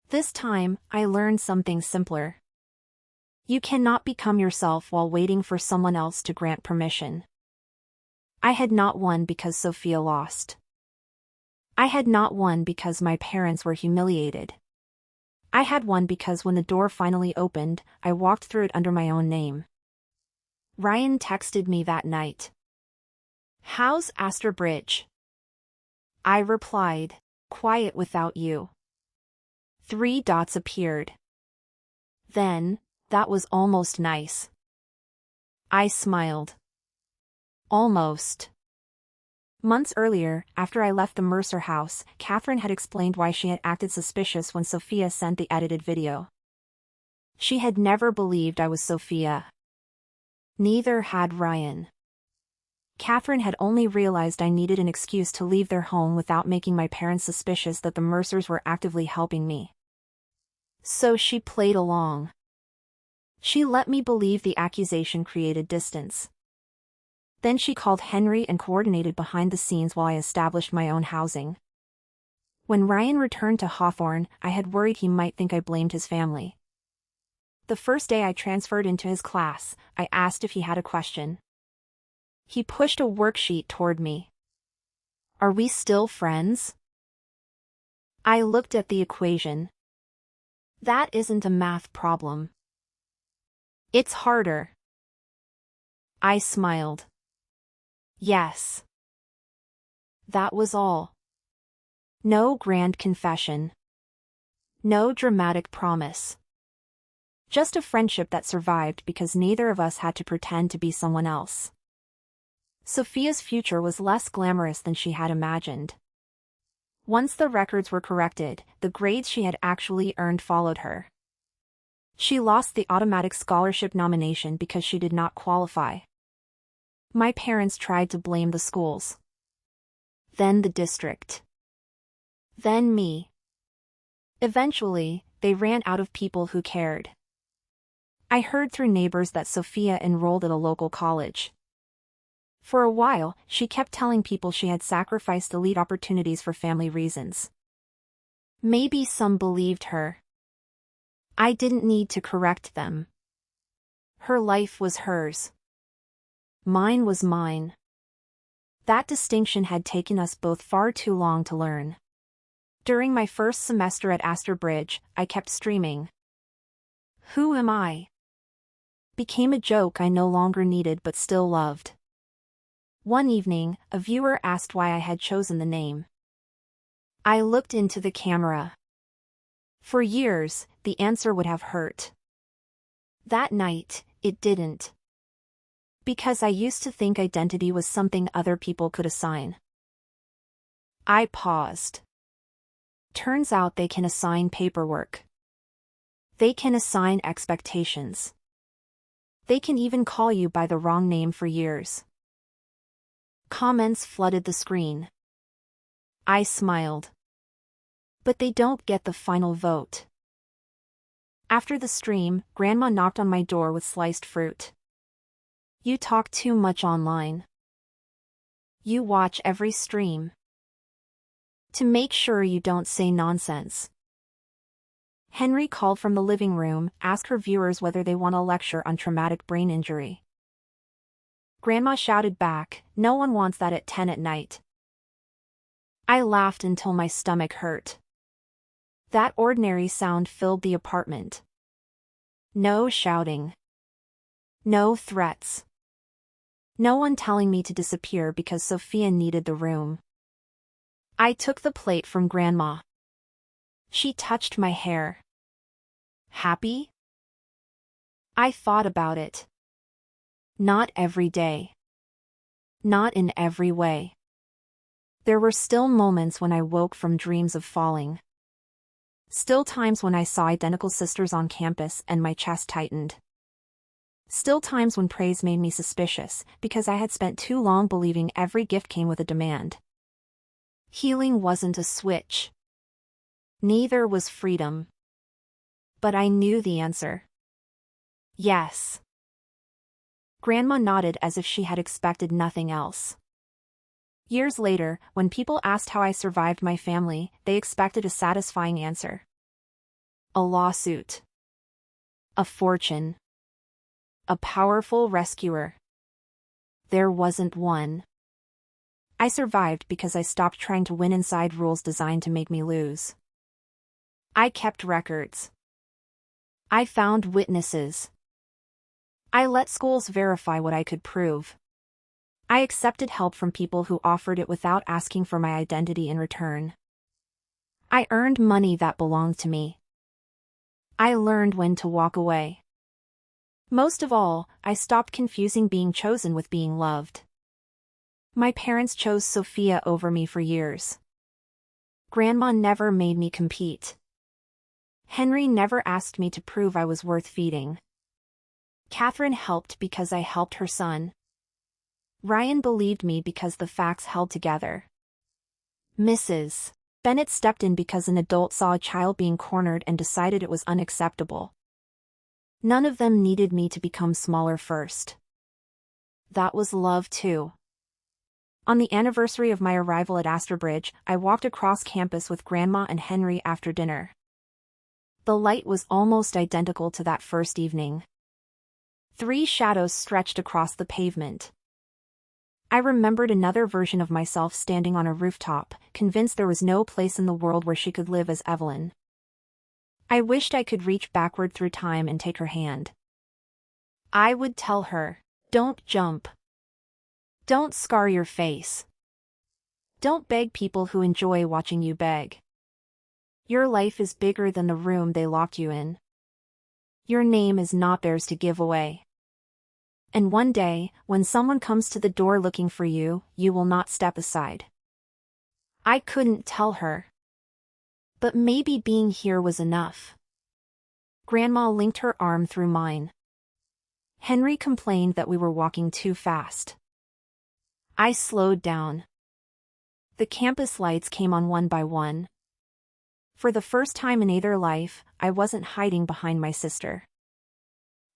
This time, I learned something simpler. You cannot become yourself while waiting for someone else to grant permission. I had not won because Sophia lost. I had not won because my parents were humiliated. I had won because when the door finally opened, I walked through it under my own name. Ryan texted me that night. "How's Bridge?" I replied, "Quiet without you." 3 dots appeared. Then, "That was almost nice." I smiled. Almost. Months earlier, after I left the Mercer house, Catherine had explained why she had acted suspicious when Sophia sent the edited video. She had never believed I was Sophia. Neither had Ryan. Catherine had only realized I needed an excuse to leave their home without making my parents suspicious that the Mercers were actively helping me. So she played along. She let me believe the accusation created distance. Then she called Henry and coordinated behind the scenes while I established my own housing. When Ryan returned to Hawthorne, I had worried he might think I blamed his family. The first day I transferred into his class, I asked if he had a question. He pushed a worksheet toward me. "Are we still friends?" I looked at the equation. That isn't a math problem. It's harder. I smiled. Yes. That was all. No grand confession. No dramatic promise. Just a friendship that survived because neither of us had to pretend to be someone else. Sophia's future was less glamorous than she had imagined. Once the records were corrected, the grades she had actually earned followed her. She lost the automatic scholarship nomination because she did not qualify. My parents tried to blame the schools. Then the district. Then me. Eventually, they ran out of people who cared. I heard through neighbors that Sophia enrolled at a local college. For a while, she kept telling people she had sacrificed elite opportunities for family reasons. Maybe some believed her. I didn't need to correct them. Her life was hers. Mine was mine. That distinction had taken us both far too long to learn. During my first semester at Bridge, I kept streaming. "Who am I?" Became a joke I no longer needed but still loved. One evening, a viewer asked why I had chosen the name. I looked into the camera. For years, the answer would have hurt. That night, it didn't. Because I used to think identity was something other people could assign. I paused. Turns out they can assign paperwork. They can assign expectations. They can even call you by the wrong name for years. Comments flooded the screen. I smiled. But they don't get the final vote. After the stream, Grandma knocked on my door with sliced fruit. "You talk too much online. You watch every stream. To make sure you don't say nonsense." Henry called from the living room, asked her viewers whether they want a lecture on traumatic brain injury. Grandma shouted back, "No one wants that at 10 at night." I laughed until my stomach hurt. That ordinary sound filled the apartment. No shouting. No threats. No one telling me to disappear because Sophia needed the room. I took the plate from Grandma. She touched my hair. Happy? I thought about it. Not every day. Not in every way. There were still moments when I woke from dreams of falling. Still times when I saw identical sisters on campus and my chest tightened. Still times when praise made me suspicious because I had spent too long believing every gift came with a demand. Healing wasn't a switch. Neither was freedom. But I knew the answer. Yes. Grandma nodded as if she had expected nothing else. Years later, when people asked how I survived my family, they expected a satisfying answer. A lawsuit. A fortune. A powerful rescuer. There wasn't one. I survived because I stopped trying to win inside rules designed to make me lose. I kept records. I found witnesses. I let schools verify what I could prove. I accepted help from people who offered it without asking for my identity in return. I earned money that belonged to me. I learned when to walk away. Most of all, I stopped confusing being chosen with being loved. My parents chose Sophia over me for years. Grandma never made me compete. Henry never asked me to prove I was worth feeding. Catherine helped because I helped her son. Ryan believed me because the facts held together. Mrs. Bennett stepped in because an adult saw a child being cornered and decided it was unacceptable. None of them needed me to become smaller first. That was love too. On the anniversary of my arrival at Bridge, I walked across campus with Grandma and Henry after dinner. The light was almost identical to that first evening. 3 shadows stretched across the pavement. I remembered another version of myself standing on a rooftop, convinced there was no place in the world where she could live as Evelyn. I wished I could reach backward through time and take her hand. I would tell her, don't jump. Don't scar your face. Don't beg people who enjoy watching you beg. Your life is bigger than the room they locked you in. Your name is not theirs to give away. And one day, when someone comes to the door looking for you, you will not step aside. I couldn't tell her. But maybe being here was enough. Grandma linked her arm through mine. Henry complained that we were walking too fast. I slowed down. The campus lights came on one by one. For the first time in either life, I wasn't hiding behind my sister.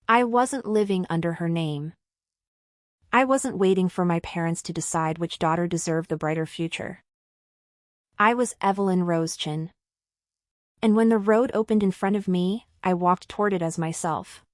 I wasn't living under her name. I wasn't waiting for my parents to decide which daughter deserved the brighter future. I was Evelyn Rosechin. And when the road opened in front of me, I walked toward it as myself.